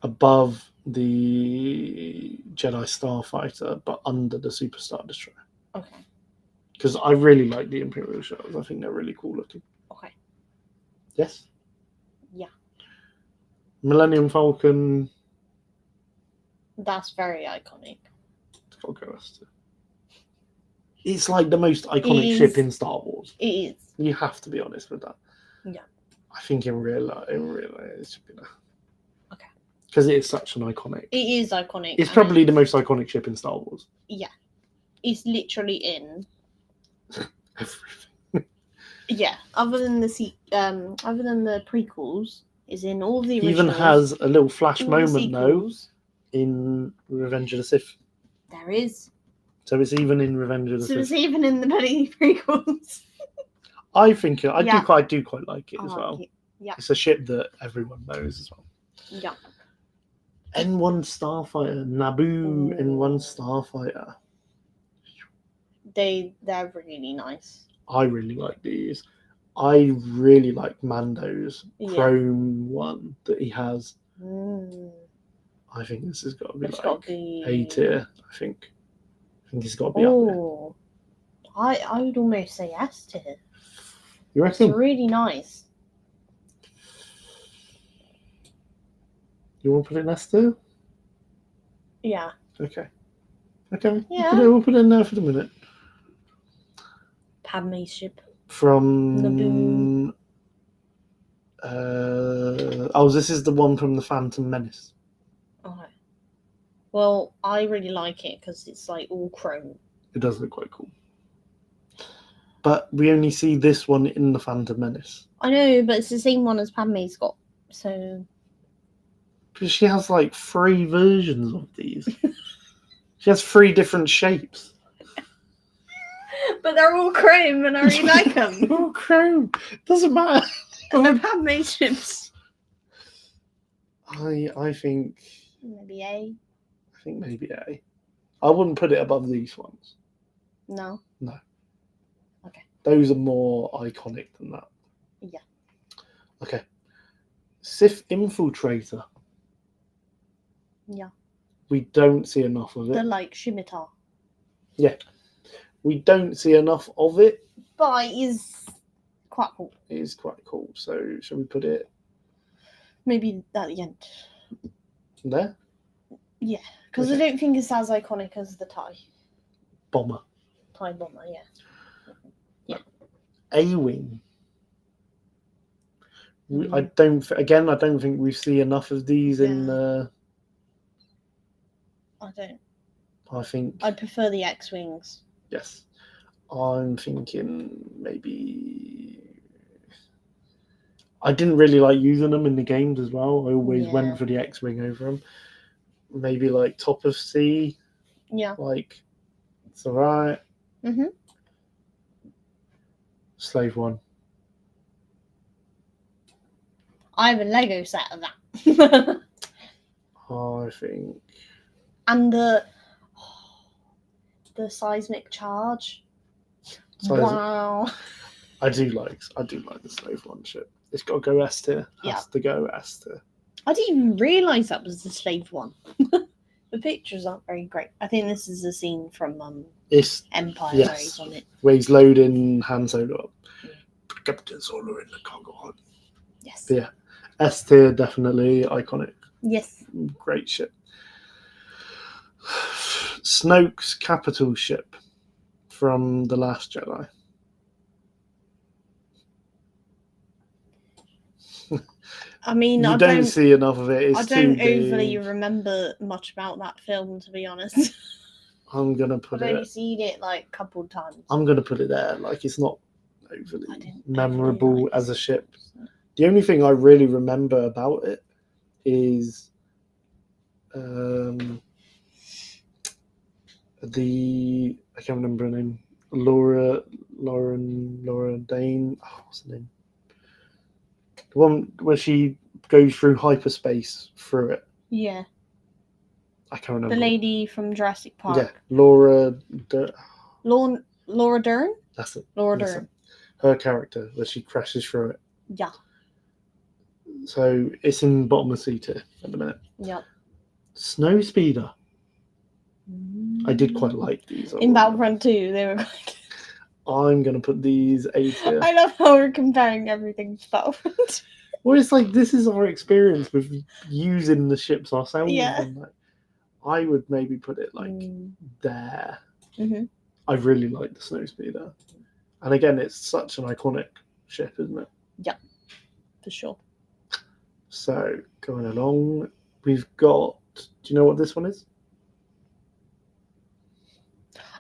Above the Jedi Starfighter, but under the Super Star Destroyer. Okay. Because I really like the Imperial shuttles. I think they're really cool looking. Okay. Yes? Yeah. Millennium Falcon. That's very iconic. It's got to go S tier. It's like the most iconic It is. ship in Star Wars. It is. You have to be honest with that. Yeah. I think in real life, it should be that. Okay. Because it is such an iconic. It is iconic. It's and probably the most iconic ship in Star Wars. Yeah. It's literally in. Everything. Yeah. Other than the prequels, is in all the originals. Even has a little flash all the moment though sequels. in Revenge of the Sith. There is. So it's even in Revenge of the So Sith. it's even in the bloody prequels. I think I Yeah. do quite like it I as like well. it. Yeah. It's a ship that everyone knows as well. Yeah. N1 Starfighter, Naboo N1 Starfighter. They're really nice. I really like these. I really like Mando's Yeah. chrome one that he has. Mm. I think this has got to be It's like got to be A tier. I think it's got to be up there. Oh, I would almost say S tier. You It's reckon? really nice. You want to put it in S tier? Yeah. Okay. Okay. Yeah. We'll put it in there for the minute. Padme's ship. From Naboo. This is the one from the Phantom Menace. Okay. Well, I really like it because it's like all chrome. It does look quite cool. But we only see this one in the Phantom Menace. I know, but it's the same one as Padme's got. So Because she has like 3 versions of these. She has 3 different shapes. but they're all chrome and I really like them. Oh, chrome. Doesn't matter. And they're Padme ships. I think Maybe A. I think maybe A. I wouldn't put it above these ones. No. Those are more iconic than that. Yeah. Okay. Sith Infiltrator. Yeah. We don't see enough of They're it. like Scimitar. We don't see enough of it. But he's quite cool. It is quite cool. So shall we put it Maybe at the end. there? Because I Okay. don't think it's as iconic as the TIE. Bomber. TIE bomber, yeah. A-Wing. Mhm. I don't think we see enough of these in. I don't. I think I'd prefer the X-Wings. yes. I'm thinking maybe. I didn't really like using them in the games as well. I always Yeah. went for the X-Wing over them. Maybe like top of C. Yeah. Like it's alright. Mhm. Slave One. I have a Lego set of that. I think And the seismic charge. Wow. I do like the Slave One ship. It's got to go S tier. Yeah. Has to go S tier. I didn't even realise that was the slave one. The pictures aren't very great. I think this is a scene from It's Empire Yes. where he's on it. where he's loading Han Solo up. Yeah. Put Captain Solo in the cargo hold. Yes. Yeah. S tier, definitely iconic. Yes. Great ship. Snoke's capital ship from The Last Jedi. I mean, You I don't don't see enough of it. It's I don't too big. overly remember much about that film, to be honest. I'm gonna put I've only it. seen it like a couple of times. I'm gonna put it there. Like it's not I overly didn't memorable overly like as a it. ship. The only thing I really remember about it is I can't remember her name. Laura Dane. Oh, what's her name? The one where she goes through hyperspace through it. Yeah, I can't remember. the lady from Jurassic Park. Yeah, Laura. Laura Dern. That's it. Laura That's Dern. it. Her character where she crashes through it. Yeah. So it's in bottom of C tier at the minute. Yep. Snow Speeder. I did quite like these. In Battlefront 2, they were like. I'm gonna put these A tier. I love how we're comparing everything to Battlefront. Well, it's like this is our experience with using the ships ourselves. Yeah. And like, I would maybe put it like there. Mm-hmm. I really like the Snow Speeder, and again, it's such an iconic ship, isn't it? For sure. So going along, we've got. Do you know what this one is?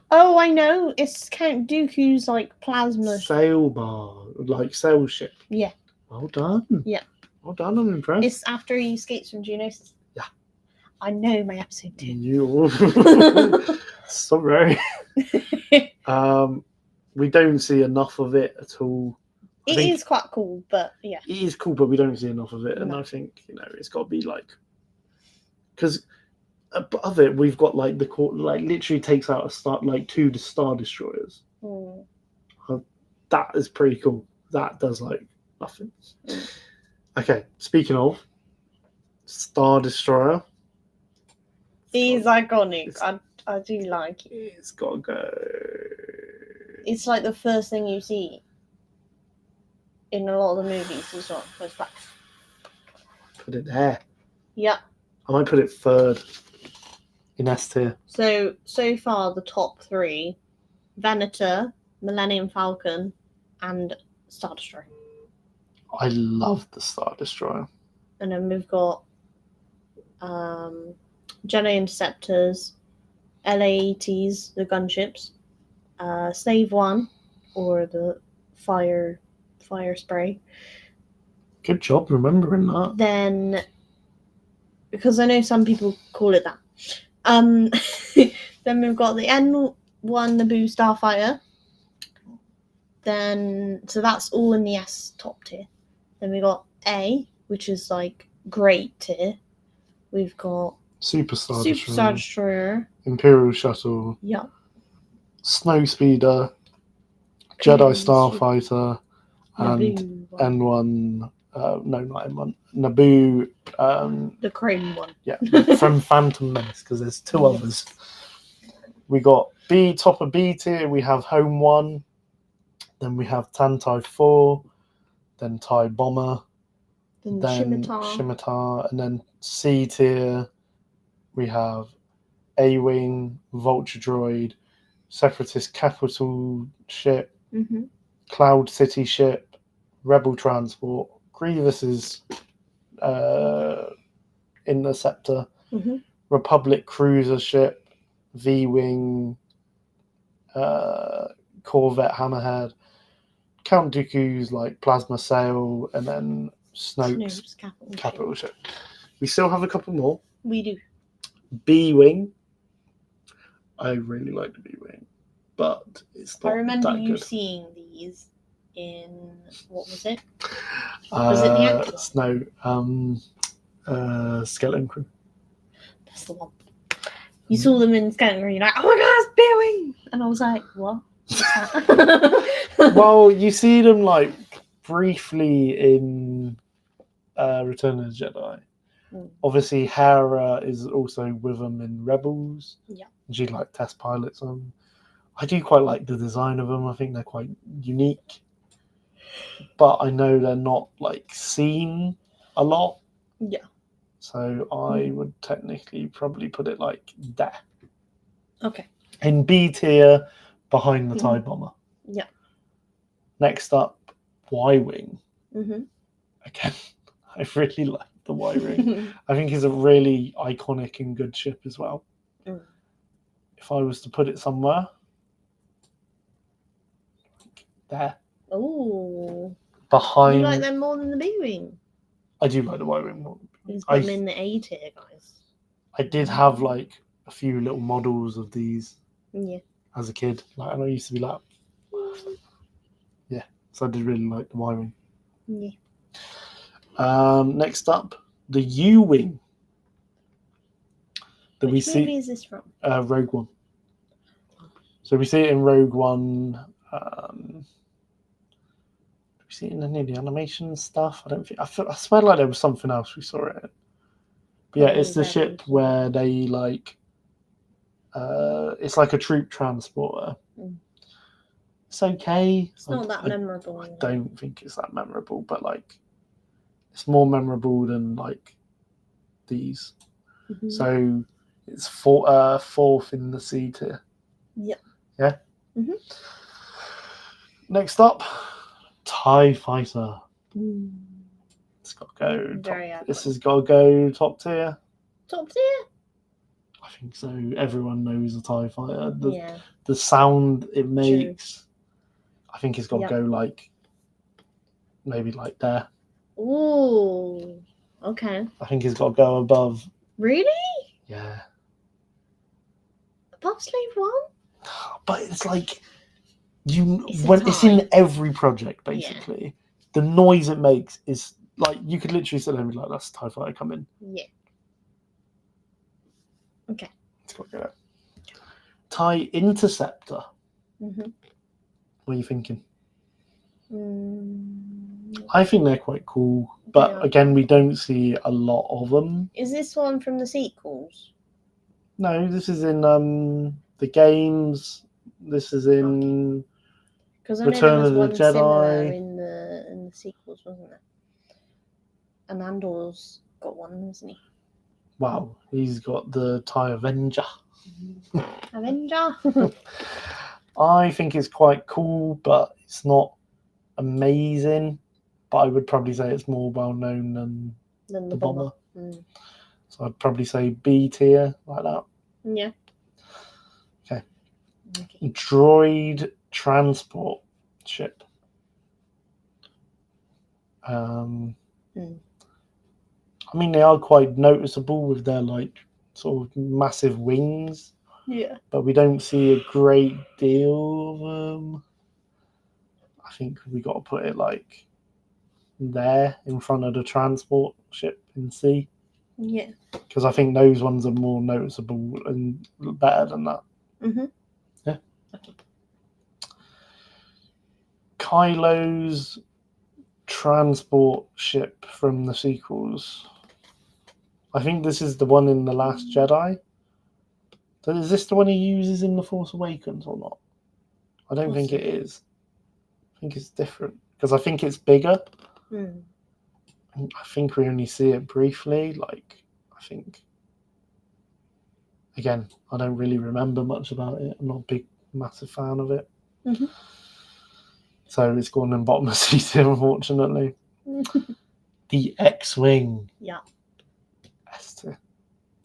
Oh, I know. It's Count Dooku's like plasma. Sail bar, like sail ship. Yeah. Well done. Yeah. Well done. I'm impressed. It's after he escapes from Geonosis. Yeah. I know my episode 2. You. Sorry. We don't see enough of it at all. I It think is quite cool, but yeah. it is cool, but we don't see enough of it. And No. I think it's got to be like because above it we've got like the court like literally takes out two Star Destroyers. Mm. That is pretty cool. That does like nothing. Okay, speaking of Star Destroyer, He's iconic. it's- I do like it. it's got to go. It's like the first thing you see in a lot of the movies as well. Goes back. Put it there. Yeah. I might put it third in S tier. So far the top 3: Venator, Millennium Falcon, and Star Destroyer. I love the Star Destroyer. And then we've got Jedi Interceptors, LAATs, the gunships, Slave One, or the fire spray. Good job remembering that. Then, because I know some people call it that. Then we've got the N1 Naboo Starfighter. Then, so that's all in the S top tier. Then we got A, which is like great tier. We've got Superstar Superstar Destroyer. Imperial Shuttle, Yeah. Snow Speeder, Jedi Starfighter, and Naboo. N1. No, not N1. Naboo. The Chrome one. Yeah, from Phantom Menace, because there's two others. We got B, top of B tier. We have Home 1. Then we have Tantai 4. Then TIE Bomber. Then Scimitar. And then C tier, we have A-Wing, Vulture Droid, Separatist Capital Ship, Mm-hmm. Cloud City Ship, Rebel Transport, Grievous's Interceptor, Mm-hmm. Republic Cruiser Ship, V-Wing, Corvette Hammerhead, Count Dooku's like Plasma Sail, and then Snoke's Capital Ship. We still have a couple more. We do. B-Wing. I really like the B-Wing, but it's not I remember that you good. seeing these in, what was it? Was it the Atlas? No, Skeleton Crew. That's the one. You saw them in Skeleton Crew, you're like, oh my god, it's B-Wing! And I was like, what? Well, you see them like briefly in Return of the Jedi. Obviously, Hera is also with them in Rebels. Yeah. She like test pilots them. I do quite like the design of them. I think they're quite unique. But I know they're not like seen a lot. Yeah. So I would technically probably put it like there. Okay. In B tier, behind the TIE Bomber. Yeah. Next up, Y-Wing. Mm-hmm. Again, I really like the Y-Wing. I think it's a really iconic and good ship as well. Mm. If I was to put it somewhere, there. Oh. Behind. You like them more than the B-Wing? I do like the Y-Wing more. He's got them in the A tier, guys. I did have like a few little models of these as a kid. Like, and I used to be like, yeah. So I did really like the Y-Wing. Yeah. Next up, the U-Wing. Which movie is this from? Rogue One. So we see it in Rogue One. Do we see it in any of the animation stuff? I don't think. I swear like there was something else we saw it in. But yeah, it's the ship where they like. It's like a troop transporter. It's okay. It's not that memorable. I don't think it's that memorable, but like, it's more memorable than like these. Mm-hmm. So it's fourth in the C tier. Yeah. Yeah. Mm-hmm. Next up, TIE Fighter. It's got to go. This has got to go top tier. Top tier? I think so. Everyone knows a TIE Fighter. The sound it makes. True. I think it's got to go like maybe like there. Ooh. Okay. I think it's got to go above. Really? Yeah. Above Slave One? But it's like it's in every project basically. Yeah. The noise it makes is like you could literally sit there and be like, "That's a TIE Fighter coming." Yeah. Okay. It's got to go. TIE Interceptor. Mm-hmm. What are you thinking? I think they're quite cool, but again, we don't see a lot of them. Is this one from the sequels? No, this is in the games. This is in Return of the Jedi. In the sequels, wasn't there? And Andor's got one, hasn't he? Wow, he's got the TIE Avenger. Avenger. I think it's quite cool, but it's not amazing. But I would probably say it's more well known than the bomber. So I'd probably say B tier, like that. Yeah. Okay. Droid Transport. ship. Mm. I mean, they are quite noticeable with their like sort of massive wings, Yeah. but we don't see a great deal of them. I think we got to put it like there in front of the transport ship in sea, Yeah. because I think those ones are more noticeable and better than that. Mm-hmm. Yeah. Okay. Kylo's transport ship from the sequels. I think this is the one in The Last Jedi. So is this the one he uses in The Force Awakens or not? I don't think it Possibly. is. I think it's different because I think it's bigger. Mm. I think we only see it briefly. Like, I think, again, I don't really remember much about it. I'm not a big, massive fan of it. Mm-hmm. So it's gone in bottom of season, unfortunately. The X-Wing. Yeah. Esther.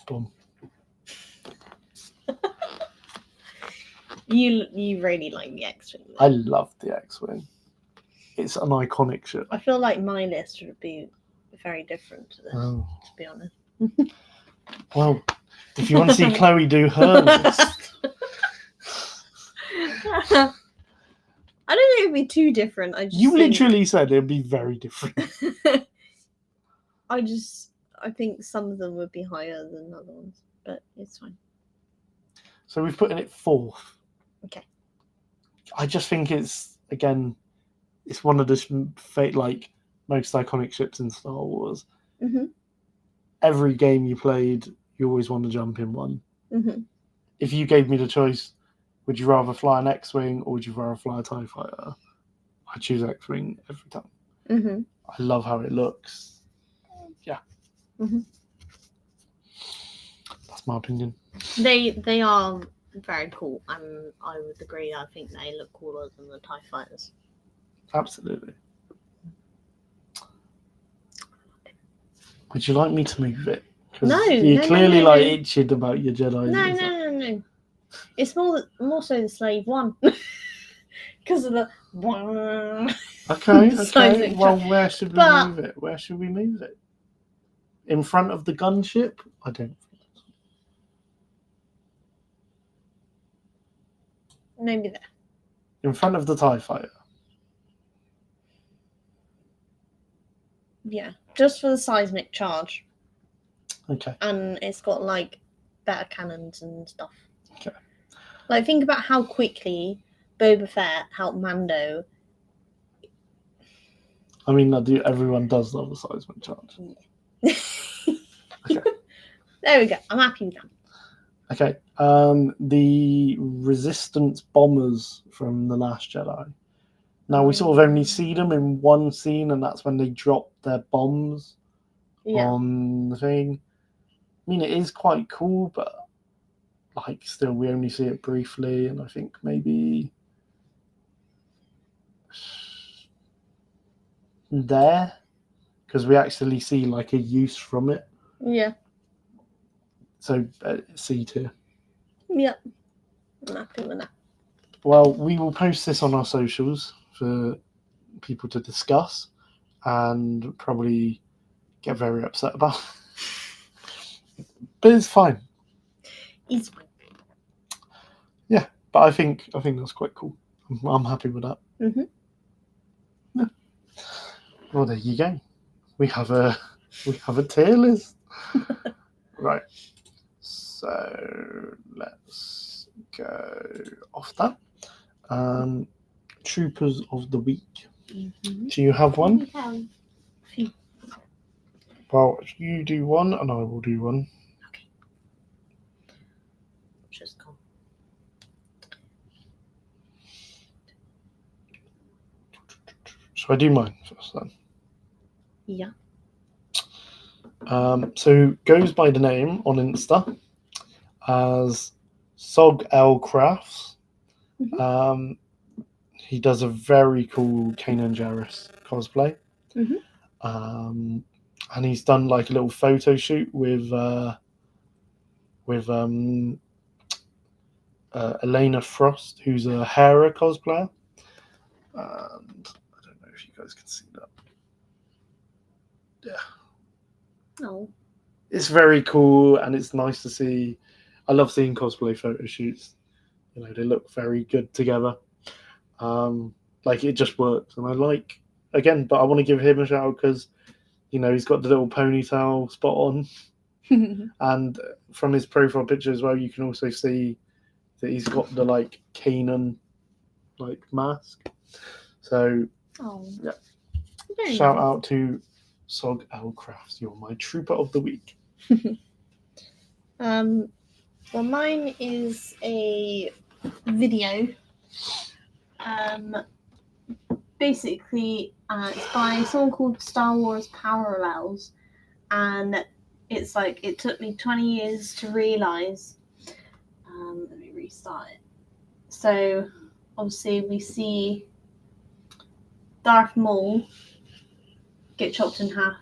Boom. You really like the X-Wing. I love the X-Wing. It's an iconic ship. I feel like my list would be very different to this, Oh. to be honest. Well, if you want to see Chloe do her list, I don't think it'd be too different. I just you think, literally said it'd be very different. I think some of them would be higher than other ones, but it's fine. So we've put in it fourth. Okay. I just think it's, again, it's one of the like most iconic ships in Star Wars. Mm-hmm. Every game you played, you always want to jump in one. Mm-hmm. If you gave me the choice, would you rather fly an X-Wing or would you rather fly a TIE fighter? I choose X-Wing every time. Mm-hmm. I love how it looks. Yeah. Mm-hmm. That's my opinion. They are very cool, and I would agree. I think they look cooler than the TIE fighters. Absolutely. Would you like me to move it? No, you're no, clearly no, like no. itching about your Jedi. No. It's more so the slave one, because of the. Okay. Seismic Well, charge. where should we But- move it? Where should we move it? In front of the gunship? I don't. Maybe there. In front of the TIE fighter. Yeah, just for the seismic charge, Okay. and it's got like better cannons and stuff. Okay. Like, think about how quickly Boba Fett helped Mando. I mean, everyone does love a seismic charge. Okay. There we go. I'm happy with that. Okay. The Resistance bombers from The Last Jedi. Now, we sort of only see them in one scene, and that's when they drop their bombs Yeah. on the thing. I mean, it is quite cool, but like, still, we only see it briefly, and I think maybe there, because we actually see like a use from it. Yeah. So C tier. Yep. I'm happy with that. Well, we will post this on our socials for people to discuss and probably get very upset about. But it's fine. It's fine. Yeah, but I think that's quite cool. I'm happy with that. Mm-hmm. Yeah. Well, there you go. We have a tier list. Right. So let's go off that. Troopers of the week. Mm-hmm. Do you have one? Okay. Well, you do one and I will do one. Okay. Just go. Shall I do mine first then? Yeah. So goes by the name on Insta as Sog L Crafts. Mhm. He does a very cool Kanan Jarrus cosplay. Mhm. And he's done like a little photo shoot with Elena Frost, who's a Hera cosplayer. And I don't know if you guys can see that. Yeah. Oh. It's very cool, and it's nice to see. I love seeing cosplay photo shoots. You know, they look very good together. Like it just works, and I like again. But I want to give him a shout out because you know he's got the little ponytail spot on, and from his profile picture as well, you can also see that he's got the like Kanan like mask. So Oh. yeah. Very Shout nice. out to Sog L Crafts. You're my trooper of the week. Well, mine is a video. Basically, it's by someone called Star Wars Parallels, and it's like it took me 20 years to realize. Let me restart it. So, obviously, we see Darth Maul get chopped in half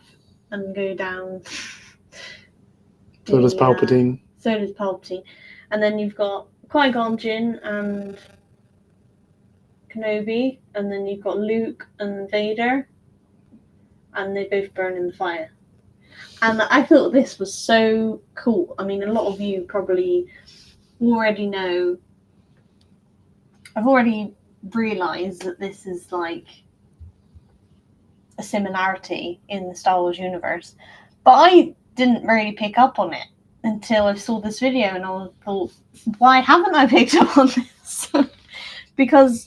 and go down. So does Palpatine. So does Palpatine. And then you've got Qui-Gon Jinn and Kenobi, and then you've got Luke and Vader, and they both burn in the fire. And I thought this was so cool. I mean, a lot of you probably already know. I've already realised that this is like a similarity in the Star Wars universe, but I didn't really pick up on it until I saw this video, and I thought, why haven't I picked up on this? Because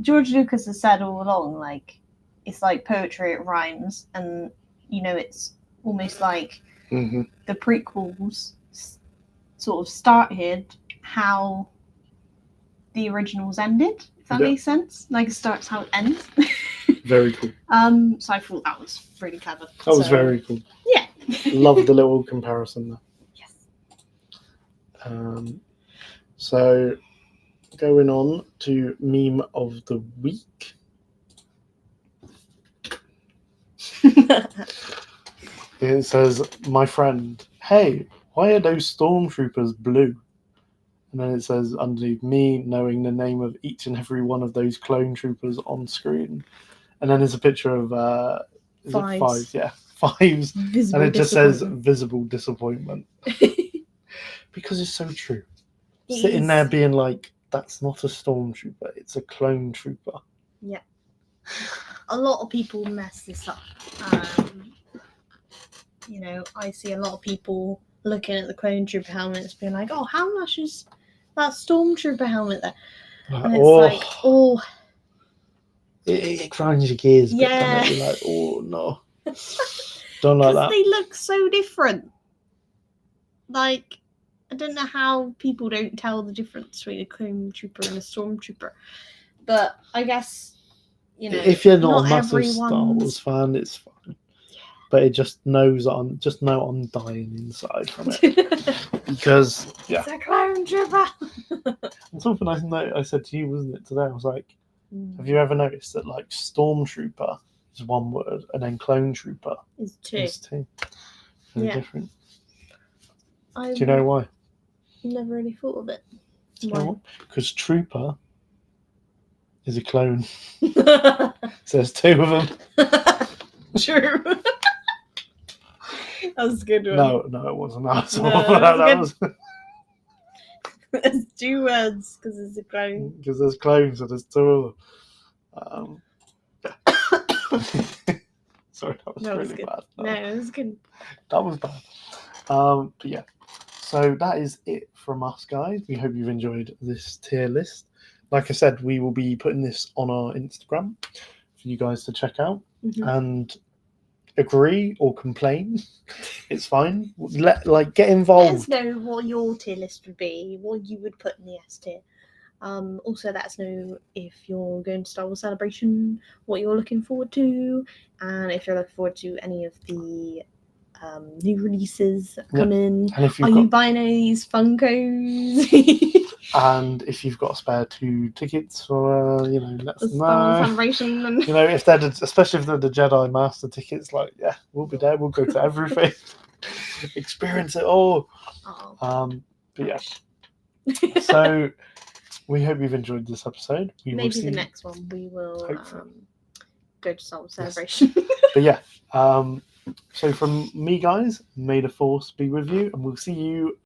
George Lucas has said all along, like, it's like poetry, it rhymes, and, you know, it's almost like the prequels sort of started how the originals ended, if that makes sense. Like, it starts how it ends. Very cool. So I thought that was really clever. That was very cool. Yeah. Love the little comparison there. Yes. So going on to meme of the week. It says, my friend, hey, why are those stormtroopers blue? And then it says underneath, me knowing the name of each and every one of those clone troopers on screen. And then there's a picture of is it Fives? Yeah, Fives. Visible and it just says visible disappointment. Because it's so true. Sitting there being like, that's not a stormtrooper, it's a clone trooper. Yeah. A lot of people mess this up. You know, I see a lot of people looking at the clone trooper helmets being like, oh, how much is that stormtrooper helmet there? And it's like, oh. It grinds your gears. Yeah. You're like, oh, no. Don't like that. Because they look so different. Like, I don't know how people don't tell the difference between a clone trooper and a stormtrooper. But I guess, you know, if you're not a massive Star Wars fan, it's fine. Yeah. But it just knows I'm dying inside from it. Because, yeah. It's a clone trooper. And something I said to you, wasn't it, today? I was like, have you ever noticed that, like, stormtrooper is one word and then clone trooper is two? Is two. Very different. Do you know why? Never really thought of it. Why? Because trooper is a clone. So there's two of them. True. That was a good one. No, it wasn't. That was There's two words because it's a clone. Because there's clones, so there's two of them. Sorry, that was really good. bad. No, it was good. That was bad. But yeah. So that is it from us, guys. We hope you've enjoyed this tier list. Like I said, we will be putting this on our Instagram for you guys to check out and agree or complain. It's fine. Get involved. Let us know what your tier list would be, what you would put in the S tier. Also, let us know if you're going to Star Wars Celebration, what you're looking forward to, and if you're looking forward to any of the new releases that come in. Are you buying any of these Funkos? And if you've got a spare 2 tickets for, let us know. Celebration. And... if they're especially if they're the Jedi Master tickets, we'll be there. We'll go to everything, experience it all. Oh. But yeah. So we hope you've enjoyed this episode. We will Maybe see the next one we will Hopefully. go to Star Wars Celebration. But yeah, so from me, guys, may the force be with you, and we'll see you